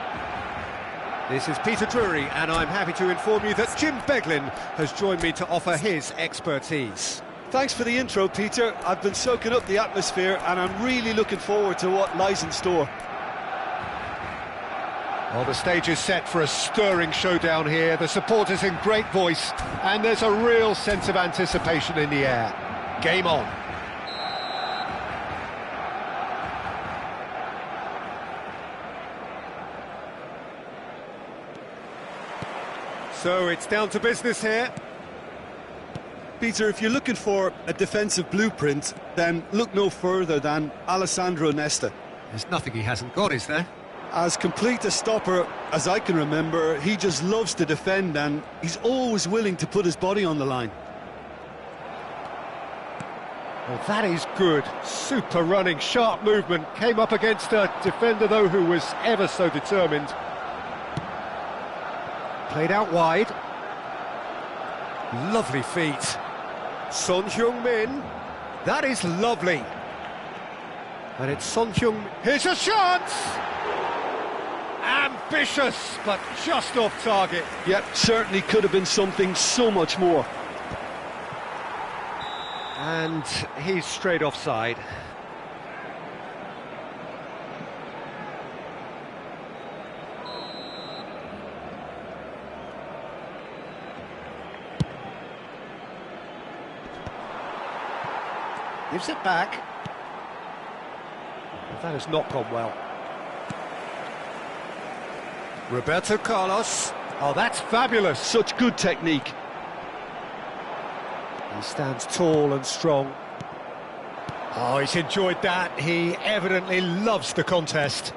Speaker 1: This is Peter Drury, and I'm happy to inform you that Jim Beglin has joined me to offer his expertise.
Speaker 2: Thanks for the intro, Peter. I've been soaking up the atmosphere and I'm really looking forward to what lies in store.
Speaker 1: Well, the stage is set for a stirring showdown here. The supporters in great voice, and there's a real sense of anticipation in the air. Game on. So it's down to business here.
Speaker 2: Peter, if you're looking for a defensive blueprint, then look no further than Alessandro Nesta.
Speaker 1: There's nothing he hasn't got, is there?
Speaker 2: As complete a stopper as I can remember, he just loves to defend and he's always willing to put his body on the line.
Speaker 1: Well, that is good. Super running, sharp movement. Came up against a defender, though, who was ever so determined. Played out wide. Lovely feet. Son Heung-min. That is lovely. And it's Son Heung. Here's a chance! Ambitious, but just off target.
Speaker 2: Yep, certainly could have been something so much more.
Speaker 1: And he's straight offside. Gives it back. That has not gone well. Roberto Carlos. Oh, that's fabulous.
Speaker 2: Such good technique.
Speaker 1: He stands tall and strong. Oh, he's enjoyed that. He evidently loves the contest.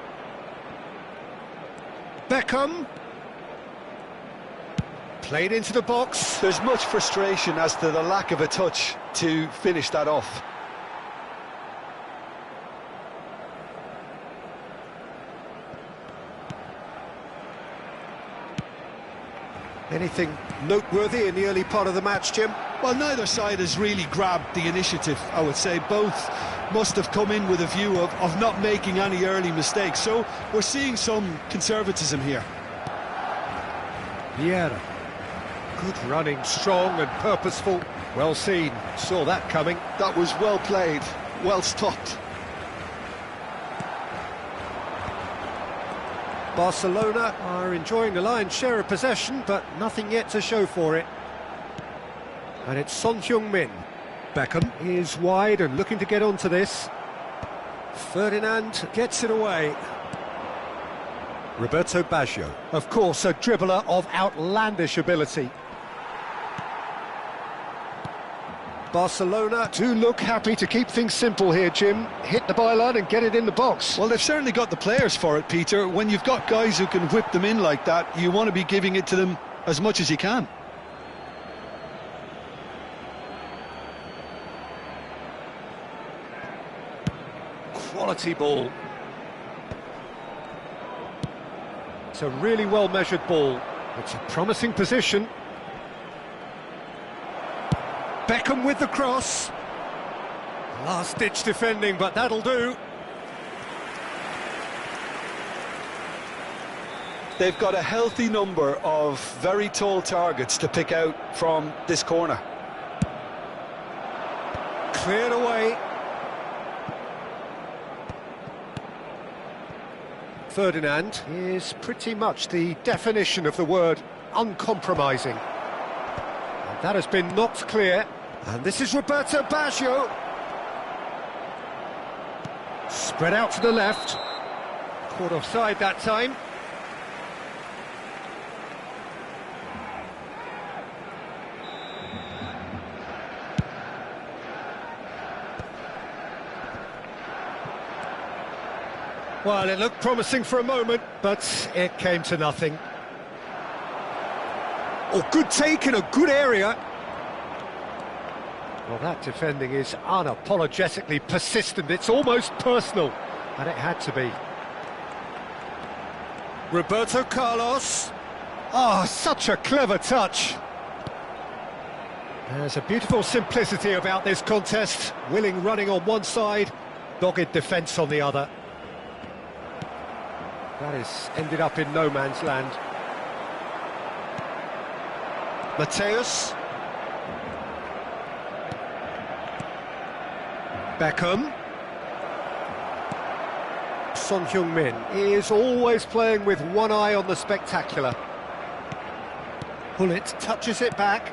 Speaker 1: Beckham. Played into the box.
Speaker 2: There's much frustration as to the lack of a touch to finish that off.
Speaker 1: Anything noteworthy in the early part of the match, Jim?
Speaker 2: Well, neither side has really grabbed the initiative, I would say. Both must have come in with a view of not making any early mistakes. So we're seeing some conservatism here.
Speaker 1: Vieira. Good running, strong and purposeful. Well seen. Saw that coming.
Speaker 2: That was well played, well stopped.
Speaker 1: Barcelona are enjoying the lion's share of possession, but nothing yet to show for it. And it's Son Heung-min. Beckham is wide and looking to get onto this. Ferdinand gets it away. Roberto Baggio, of course, a dribbler of outlandish ability. Barcelona do look happy to keep things simple here, Jim. Hit the byline and get it in the box.
Speaker 2: Well, they've certainly got the players for it, Peter. When you've got guys who can whip them in like that, you want to be giving it to them as much as you can.
Speaker 1: Quality ball. It's a really well-measured ball. It's a promising position. Beckham with the cross. Last-ditch defending, but that'll do.
Speaker 2: They've got a healthy number of very tall targets to pick out from this corner.
Speaker 1: Cleared away. Ferdinand is pretty much the definition of the word uncompromising. And that has been knocked clear. And this is Roberto Baggio. Spread out to the left. Caught offside that time. Well, it looked promising for a moment, but it came to nothing. Oh, good take in a good area. Well, that defending is unapologetically persistent. It's almost personal, and it had to be. Roberto Carlos. Oh, such a clever touch. There's a beautiful simplicity about this contest. Willing running on one side, dogged defence on the other. That has ended up in no man's land. Mateus. Beckham. Son Heung-min is always playing with one eye on the spectacular. Hullet touches it back.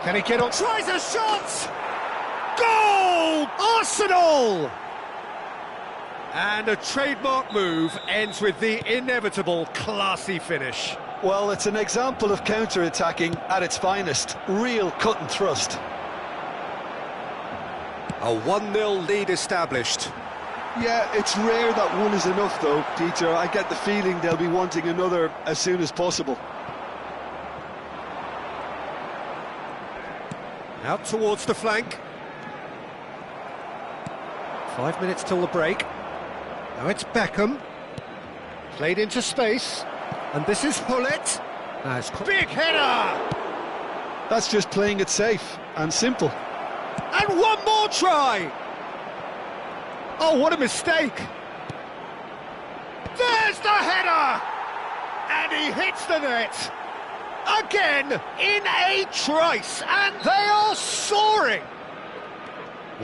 Speaker 1: Can he get on? Tries a shot! Goal! Arsenal! And a trademark move ends with the inevitable classy finish.
Speaker 2: Well, it's an example of counter-attacking at its finest. Real cut and thrust.
Speaker 1: A 1-0 lead established.
Speaker 2: Yeah, it's rare that one is enough though, Peter. I get the feeling they'll be wanting another as soon as possible.
Speaker 1: Out towards the flank. 5 minutes till the break. Now it's Beckham. Played into space. And this is Hullet. Nice. Big header!
Speaker 2: That's just playing it safe and simple.
Speaker 1: And one more try! Oh, what a mistake! There's the header! And he hits the net! Again, in a trice, and they are soaring!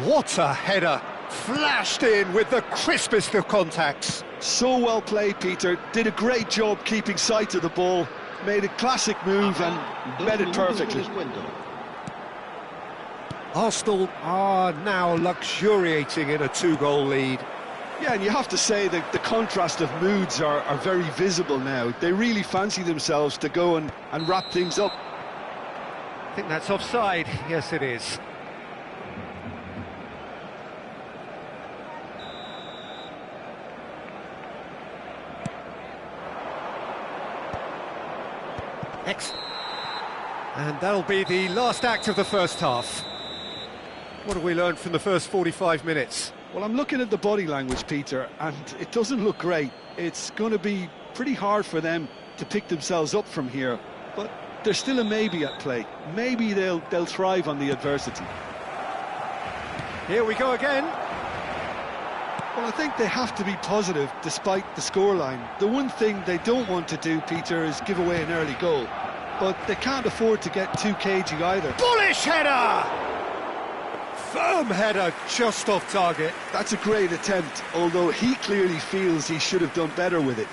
Speaker 1: What a header! Flashed in with the crispest of contacts.
Speaker 2: So well played, Peter. Did a great job keeping sight of the ball. Made a classic move and met it perfectly.
Speaker 1: Arsenal are now luxuriating in a 2-goal lead.
Speaker 2: Yeah, and you have to say that the contrast of moods are very visible now. They really fancy themselves to go and wrap things up.
Speaker 1: I think that's offside. Yes, it is. And that'll be the last act of the first half. What have we learned from the first 45 minutes?
Speaker 2: Well, I'm looking at the body language, Peter, and it doesn't look great. It's going to be pretty hard for them to pick themselves up from here, but there's still a maybe at play. Maybe they'll thrive on the adversity.
Speaker 1: Here we go again.
Speaker 2: Well, I think they have to be positive despite the scoreline. The one thing they don't want to do, Peter, is give away an early goal. But they can't afford to get too cagey either.
Speaker 1: Bullish header! Firm header, just off target.
Speaker 2: That's a great attempt, although he clearly feels he should have done better with it.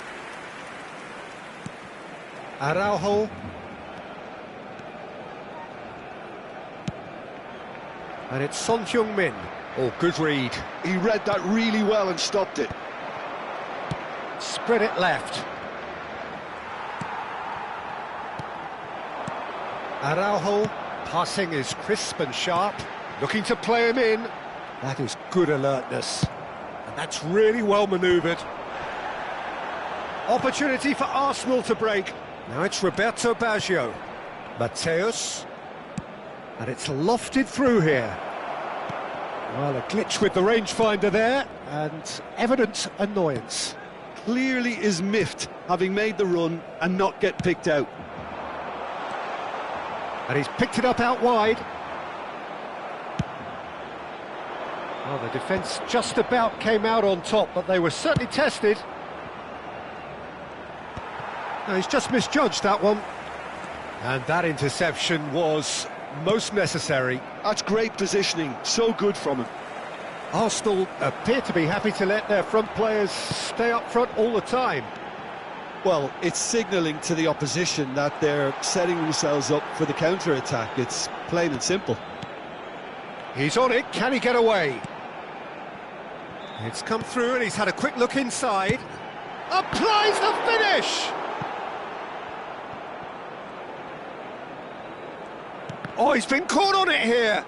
Speaker 1: Araujo. And it's Son Heung-min. Oh, good read.
Speaker 2: He read that really well and stopped it.
Speaker 1: Spread it left. Araujo, passing is crisp and sharp, looking to play him in. That is good alertness, and that's really well manoeuvred. Opportunity for Arsenal to break. Now it's Roberto Baggio. Mateus. And it's lofted through here. Well, a glitch with the rangefinder there, and evident annoyance.
Speaker 2: Clearly is miffed, having made the run and not get picked out.
Speaker 1: And he's picked it up out wide. Well, the defence just about came out on top, but they were certainly tested. No, he's just misjudged that one. And that interception was most necessary.
Speaker 2: That's great positioning, so good from him.
Speaker 1: Arsenal appear to be happy to let their front players stay up front all the time.
Speaker 2: Well, it's signalling to the opposition that they're setting themselves up for the counter-attack. It's plain and simple.
Speaker 1: He's on it, can he get away? It's come through and he's had a quick look inside. Applies the finish! Oh, he's been caught on it here!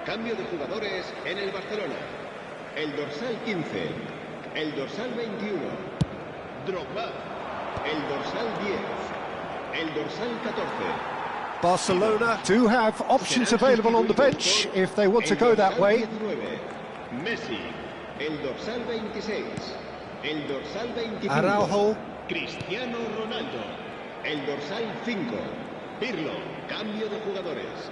Speaker 3: Cambio de jugadores en el Barcelona. El dorsal 15. El dorsal 21. Drogba. El dorsal 10. El dorsal 14.
Speaker 1: Barcelona do have options available on the bench if they want to go that way.
Speaker 3: Messi, el dorsal 26, el dorsal 25.
Speaker 1: Araujo.
Speaker 3: Cristiano Ronaldo, el dorsal 5. Pirlo, cambio de jugadores.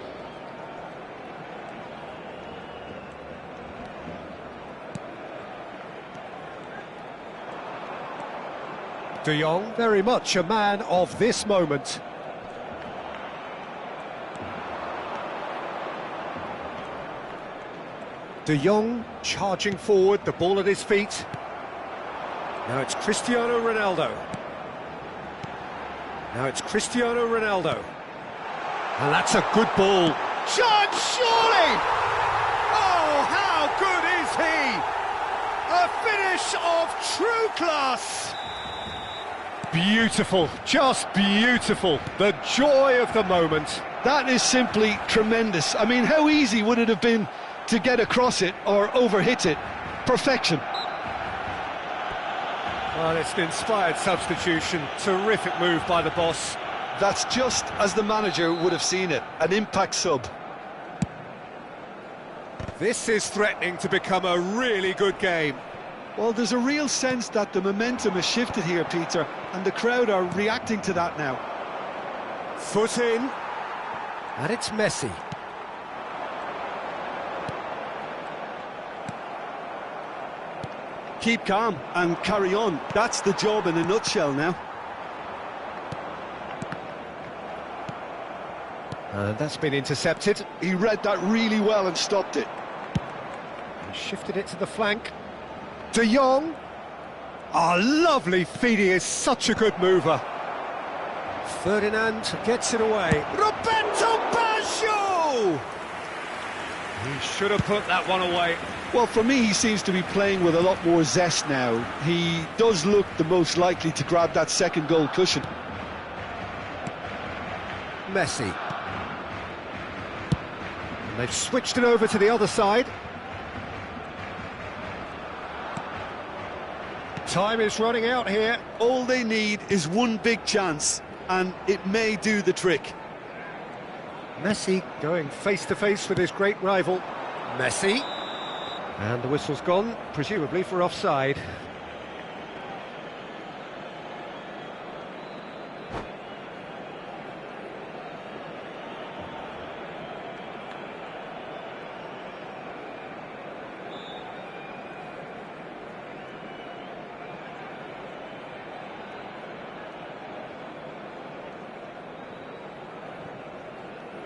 Speaker 1: De Jong, very much a man of this moment. De Jong charging forward, the ball at his feet. Now it's Cristiano Ronaldo. Now it's Cristiano Ronaldo. And that's a good ball. Chance, surely! Oh, how good is he? A finish of true class. Beautiful, just beautiful. The joy of the moment.
Speaker 2: That is simply tremendous. I mean, how easy would it have been to get across it or overhit it? Perfection.
Speaker 1: Well, it's an inspired substitution. Terrific move by the boss.
Speaker 2: That's just as the manager would have seen it. An impact sub.
Speaker 1: This is threatening to become a really good game.
Speaker 2: Well, there's a real sense that the momentum has shifted here, Peter, and the crowd are reacting to that now.
Speaker 1: Foot in. And it's Messi.
Speaker 2: Keep calm and carry on. That's the job in a nutshell now.
Speaker 1: And that's been intercepted.
Speaker 2: He read that really well and stopped it.
Speaker 1: He shifted it to the flank. De Jong. Oh, lovely feed. He is such a good mover. Ferdinand gets it away. Roberto Baggio! He should have put that one away.
Speaker 2: Well, for me, he seems to be playing with a lot more zest now. He does look the most likely to grab that second goal cushion.
Speaker 1: Messi. And they've switched it over to the other side. Time is running out here.
Speaker 2: All they need is one big chance, and it may do the trick.
Speaker 1: Messi going face-to-face with his great rival. Messi. And the whistle's gone, presumably for offside.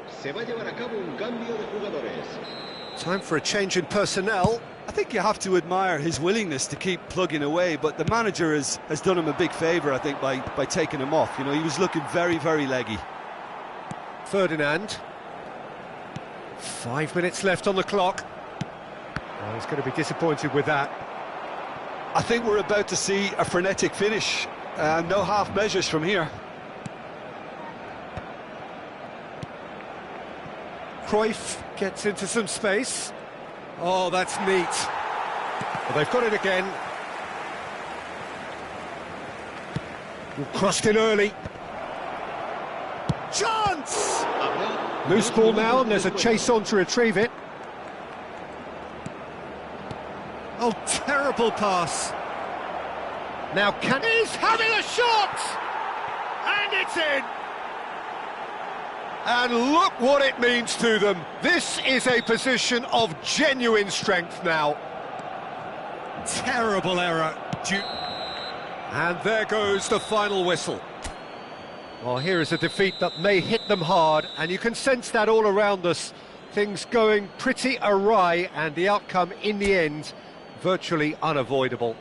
Speaker 3: Se va a llevar a cabo un cambio de jugadores.
Speaker 1: Time for a change in personnel.
Speaker 2: I think you have to admire his willingness to keep plugging away, but the manager has done him a big favour, I think, by taking him off. You know, he was looking very, very leggy.
Speaker 1: Ferdinand. 5 minutes left on the clock. Oh, he's going to be disappointed with that.
Speaker 2: I think we're about to see a frenetic finish. No half measures from here.
Speaker 1: Cruyff gets into some space. Oh, that's neat. Well, they've got it again. Crossed in early. Chance! Loose ball now, and there's a chase on to retrieve it. Oh, terrible pass. Now he's having a shot! And it's in! And look what it means to them. This is a position of genuine strength now. Terrible error. And there goes the final whistle. Well, here is a defeat that may hit them hard, and you can sense that all around us. Things going pretty awry, and the outcome in the end virtually unavoidable.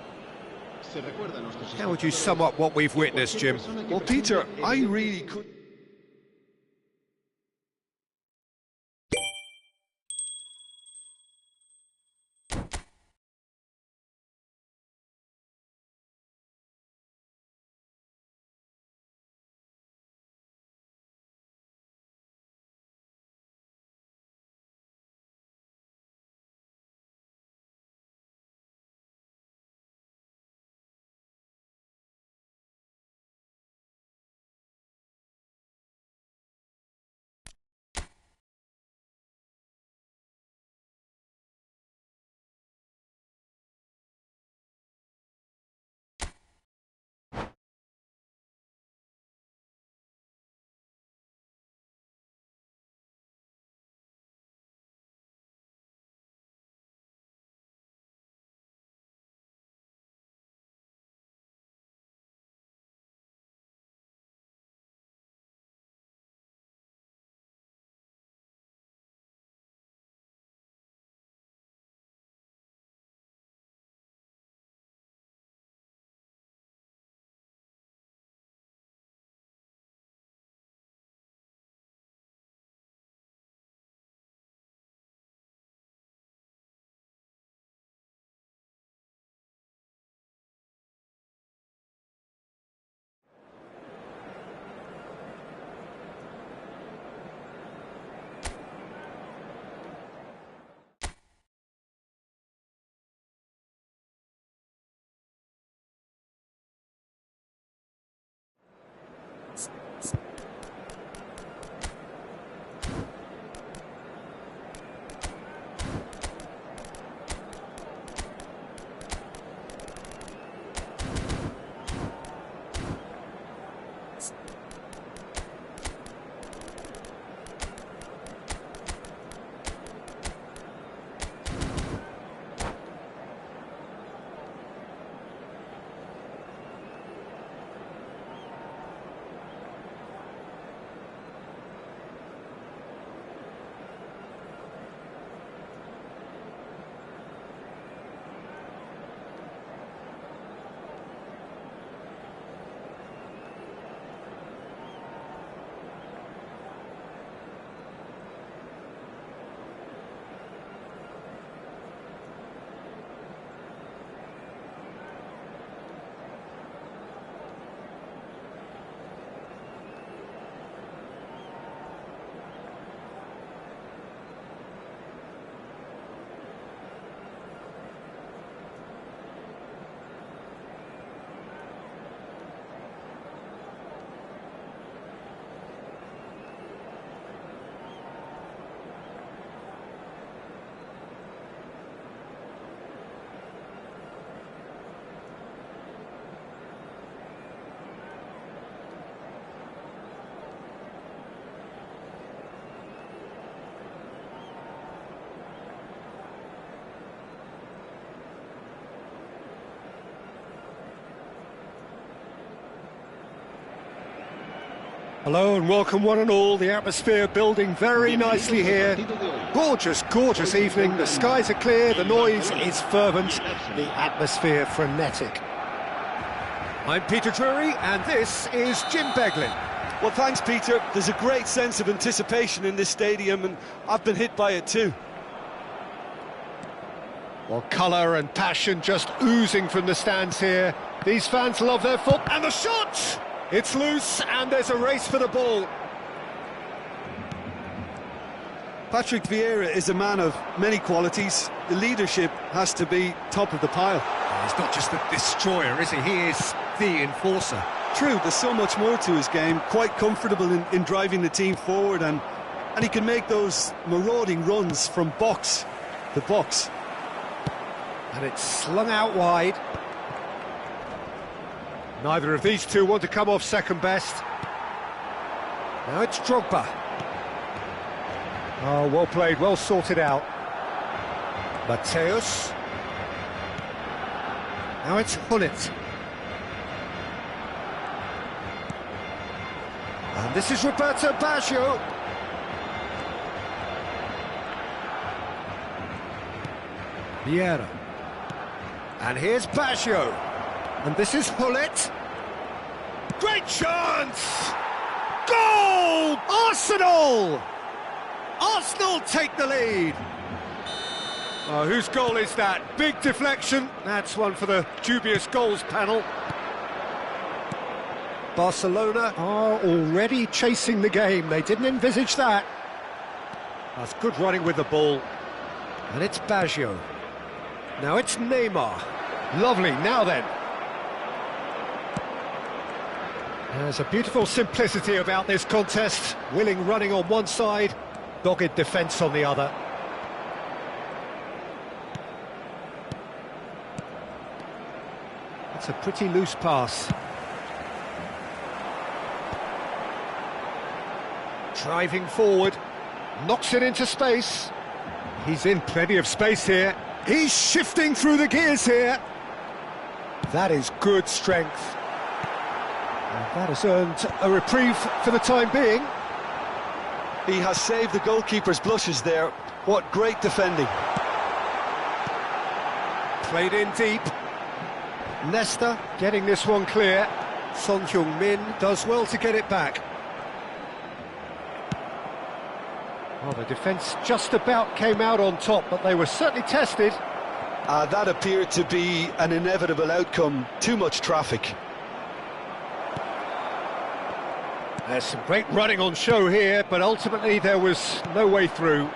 Speaker 1: How would you sum up what we've witnessed, Jim?
Speaker 2: Well, Peter, I really couldn't...
Speaker 1: Hello and welcome one and all. The atmosphere building very nicely here. Gorgeous, gorgeous evening. The skies are clear, the noise is fervent, the atmosphere frenetic. I'm Peter Drury and this is Jim Beglin.
Speaker 2: Well, thanks, Peter. There's a great sense of anticipation in this stadium, and I've been hit by it too.
Speaker 1: Well, colour and passion just oozing from the stands here. These fans love their foot, and the shot! It's loose, and there's a race for the ball.
Speaker 2: Patrick Vieira is a man of many qualities. The leadership has to be top of the pile.
Speaker 1: He's not just the destroyer, is he? He is the enforcer.
Speaker 2: True, there's so much more to his game. Quite comfortable in driving the team forward, and he can make those marauding runs from box to box.
Speaker 1: And it's slung out wide. Neither of these two want to come off second best. Now it's Drogba. Oh, well played, well sorted out. Mateus. Now it's Hullet. And this is Roberto Baggio. Vieira. And here's Baggio. And this is Hullet. Great chance! Goal! Arsenal! Arsenal take the lead. Oh, whose goal is that? Big deflection. That's one for the dubious goals panel. Barcelona are already chasing the game. They didn't envisage that. That's good running with the ball. And it's Baggio. Now it's Neymar. Lovely, now then. There's a beautiful simplicity about this contest. Willing running on one side, dogged defence on the other. It's a pretty loose pass. Driving forward, knocks it into space. He's in plenty of space here. He's shifting through the gears here. That is good strength. And that has earned a reprieve for the time being.
Speaker 2: He has saved the goalkeeper's blushes there. What great defending.
Speaker 1: Played in deep. Nesta getting this one clear. Son Heung-min does well to get it back. Well, the defence just about came out on top, but they were certainly tested.
Speaker 2: That appeared to be an inevitable outcome. Too much traffic.
Speaker 1: There's some great running on show here, but ultimately there was no way through.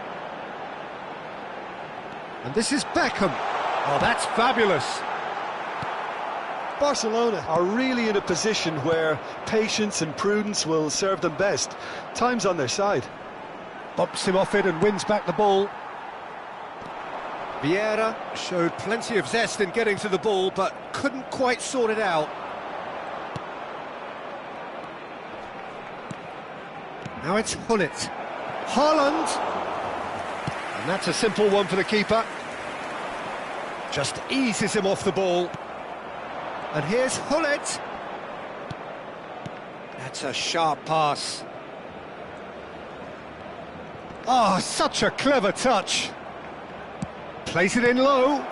Speaker 1: And this is Beckham. Oh, that's fabulous.
Speaker 2: Barcelona are really in a position where patience and prudence will serve them best. Time's on their side.
Speaker 1: Bumps him off it and wins back the ball. Vieira showed plenty of zest in getting to the ball, but couldn't quite sort it out. Now it's Hullet. Haaland! And that's a simple one for the keeper. Just eases him off the ball. And here's Hullet. That's a sharp pass. Oh, such a clever touch. Plays it in low.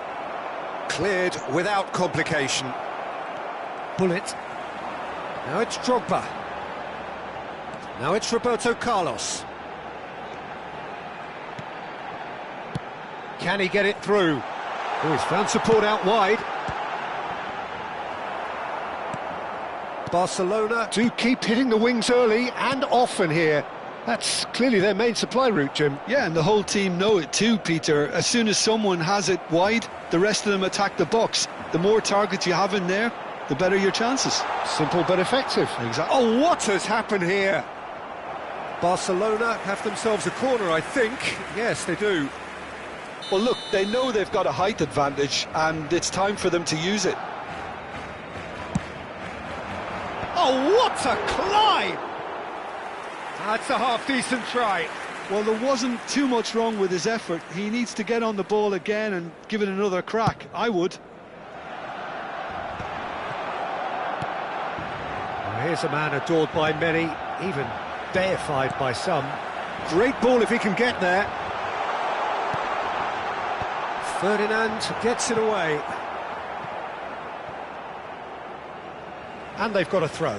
Speaker 1: Cleared without complication. Hullet. Now it's Drogba. Now it's Roberto Carlos. Can he get it through? Oh, he's found support out wide. Barcelona do keep hitting the wings early and often here. That's clearly their main supply route, Jim.
Speaker 2: Yeah, and the whole team know it too, Peter. As soon as someone has it wide, the rest of them attack the box. The more targets you have in there, the better your chances.
Speaker 1: Simple but effective.
Speaker 2: Exactly.
Speaker 1: Oh, what has happened here? Barcelona have themselves a corner, I think. Yes, they do.
Speaker 2: Well, look, they know they've got a height advantage, and it's time for them to use it.
Speaker 1: Oh, what a climb! That's a half-decent try.
Speaker 2: Well, there wasn't too much wrong with his effort. He needs to get on the ball again and give it another crack. I would.
Speaker 1: Well, here's a man adored by many. even deified by some. Great ball if he can get there. Ferdinand gets it away. And they've got a throw.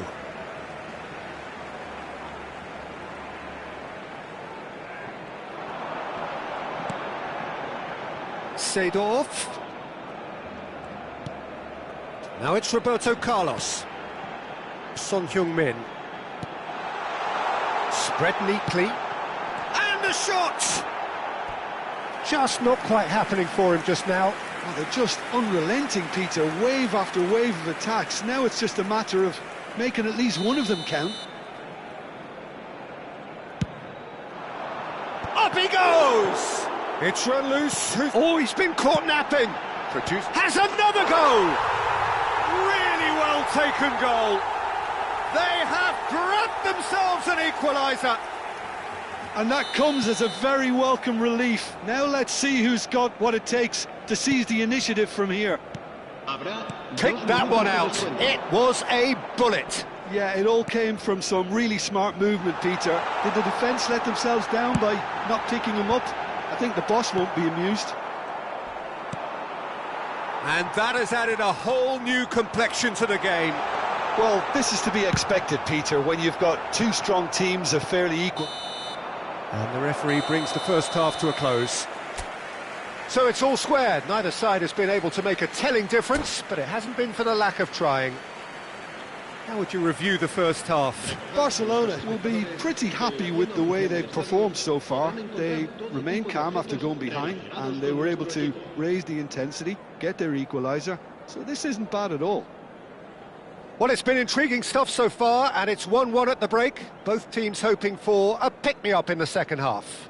Speaker 1: Seedorf. Now it's Roberto Carlos. Son Heung-min. Spread neatly. And a shot! Just not quite happening for him just now.
Speaker 2: Well, they're just unrelenting, Peter. Wave after wave of attacks. Now it's just a matter of making at least one of them count.
Speaker 1: Up he goes! It's run loose. Oh, he's been caught napping. Has another goal! Really well taken goal. They have grabbed themselves an equaliser.
Speaker 2: And that comes as a very welcome relief. Now let's see who's got what it takes to seize the initiative from here.
Speaker 1: Pick that one out. It was a bullet.
Speaker 2: Yeah, it all came from some really smart movement, Peter. Did the defence let themselves down by not picking him up? I think the boss won't be amused.
Speaker 1: And that has added a whole new complexion to the game.
Speaker 2: Well, this is to be expected, Peter, when you've got two strong teams of fairly equal.
Speaker 1: And the referee brings the first half to a close. So it's all squared. Neither side has been able to make a telling difference, but it hasn't been for the lack of trying. How would you review the first half?
Speaker 2: Barcelona will be pretty happy with the way they've performed so far. They remained calm after going behind, and they were able to raise the intensity, get their equaliser. So this isn't bad at all.
Speaker 1: Well, it's been intriguing stuff so far, and it's 1-1 at the break. Both teams hoping for a pick-me-up in the second half.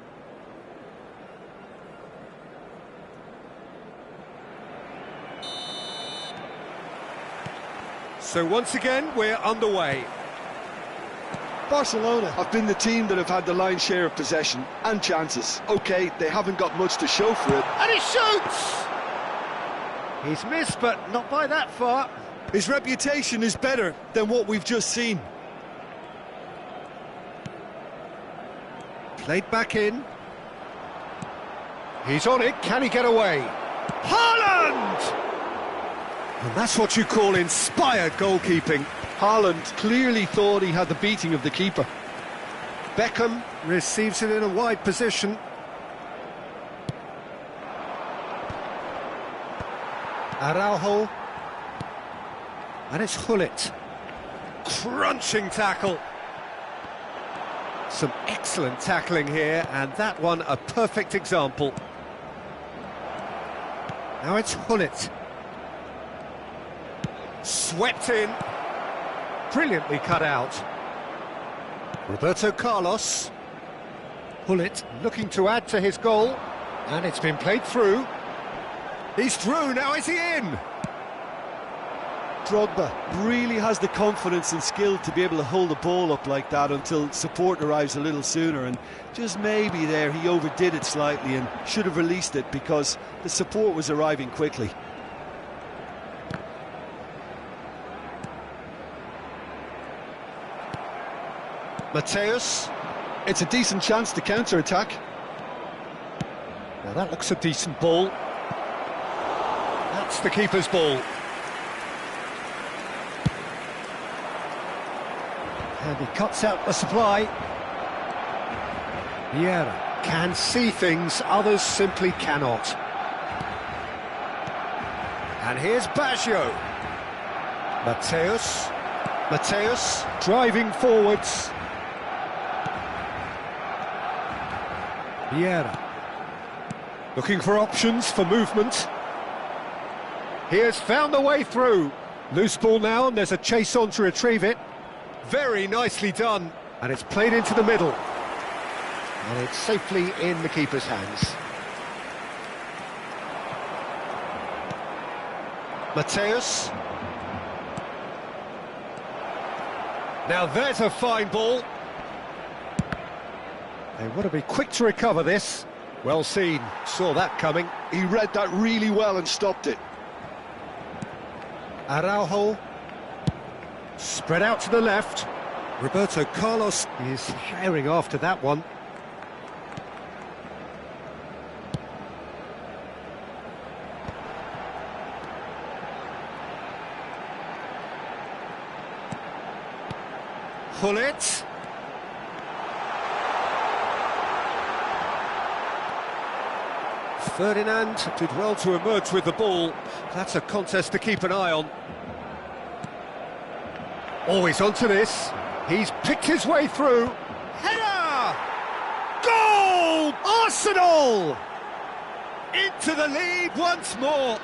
Speaker 1: So once again, we're underway.
Speaker 2: Barcelona have been the team that have had the lion's share of possession and chances. OK, they haven't got much to show for it.
Speaker 1: And he shoots! He's missed, but not by that far.
Speaker 2: His reputation is better than what we've just seen.
Speaker 1: Played back in. He's on it, can he get away? Haaland! And that's what you call inspired goalkeeping.
Speaker 2: Haaland clearly thought he had the beating of the keeper.
Speaker 1: Beckham receives it in a wide position. Araujo. And it's Hullet. Crunching tackle. Some excellent tackling here, and that one a perfect example. Now it's Hullet. Swept in. Brilliantly cut out. Roberto Carlos. Hullet looking to add to his goal. And it's been played through. He's through, now is he in?
Speaker 2: Drogba really has the confidence and skill to be able to hold the ball up like that until support arrives a little sooner, and just maybe there he overdid it slightly and should have released it because the support was arriving quickly.
Speaker 1: Mateus.
Speaker 2: It's a decent chance to counter-attack.
Speaker 1: Now that looks a decent ball. That's the keeper's ball. And he cuts out the supply. Vieira can see things others simply cannot. And here's Baggio. Mateus driving forwards. Vieira looking for options for movement. He has found the way through. Loose ball now, and there's a chase on to retrieve it. Very nicely done, and it's played into the middle. And it's safely in the keeper's hands. Mateus. Now there's a fine ball. They want to be quick to recover this. Well seen, saw that coming.
Speaker 2: He read that really well and stopped it.
Speaker 1: Araujo. Spread out to the left. Roberto Carlos is herring after that one. Hullet. Ferdinand did well to emerge with the ball. That's a contest to keep an eye on. Always onto this. He's picked his way through. Header! Goal! Arsenal! Into the lead once more.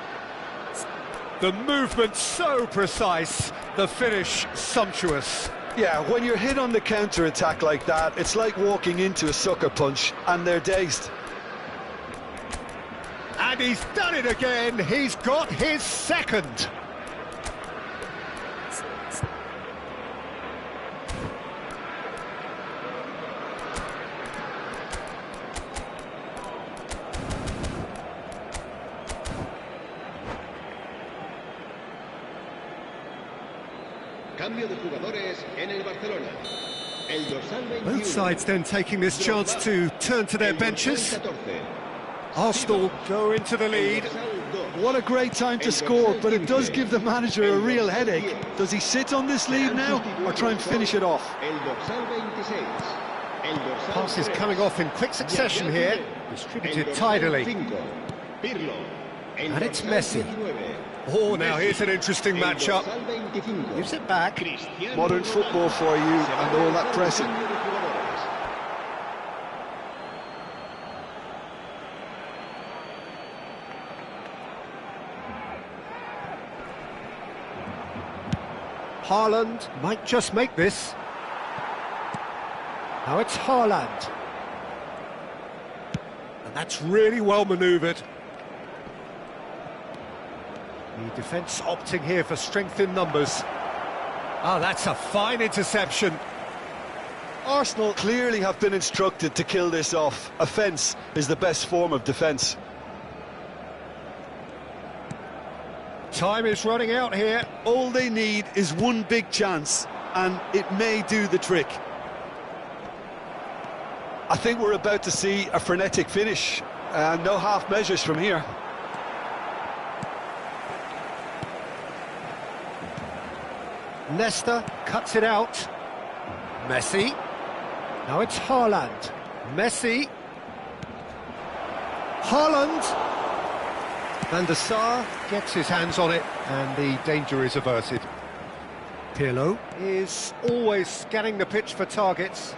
Speaker 1: The movement so precise, the finish sumptuous.
Speaker 2: Yeah, when you're hit on the counter-attack like that, it's like walking into a sucker punch and they're dazed.
Speaker 1: And he's done it again. He's got his second.
Speaker 3: Cambio de jugadores en el Barcelona. El dorsal 21.
Speaker 1: Both sides then taking this chance to turn to their benches. Arsenal go into the lead.
Speaker 2: What a great time to score, but it does give the manager a real headache. Does he sit on this lead now, or try and finish it off?
Speaker 1: Passes coming off in quick succession here, distributed tidily. And it's Messi. Oh, now here's an interesting matchup. Gives it back.
Speaker 2: Modern football for you, and all that pressing.
Speaker 1: Haaland might just make this. Now it's Haaland. And that's really well manoeuvred. The defence opting here for strength in numbers. Oh, that's a fine interception.
Speaker 2: Arsenal clearly have been instructed to kill this off. Offence is the best form of defence.
Speaker 1: Time is running out here.
Speaker 2: All they need is one big chance, and it may do the trick. I think we're about to see a frenetic finish. No half measures from here.
Speaker 1: Nesta cuts it out. Messi. Now it's Haaland. Messi. Haaland. Van der Sar gets his hands on it, and the danger is averted. Pirlo is always scanning the pitch for targets.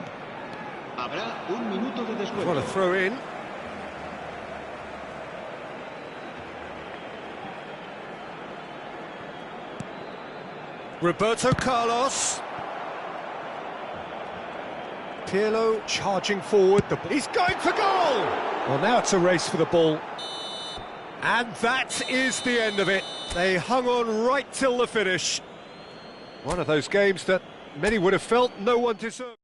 Speaker 1: What a throw in. Roberto Carlos. Pirlo charging forward. He's going for goal! Well, now it's a race for the ball. And that is the end of it. They hung on right till the finish. One of those games that many would have felt no one deserved.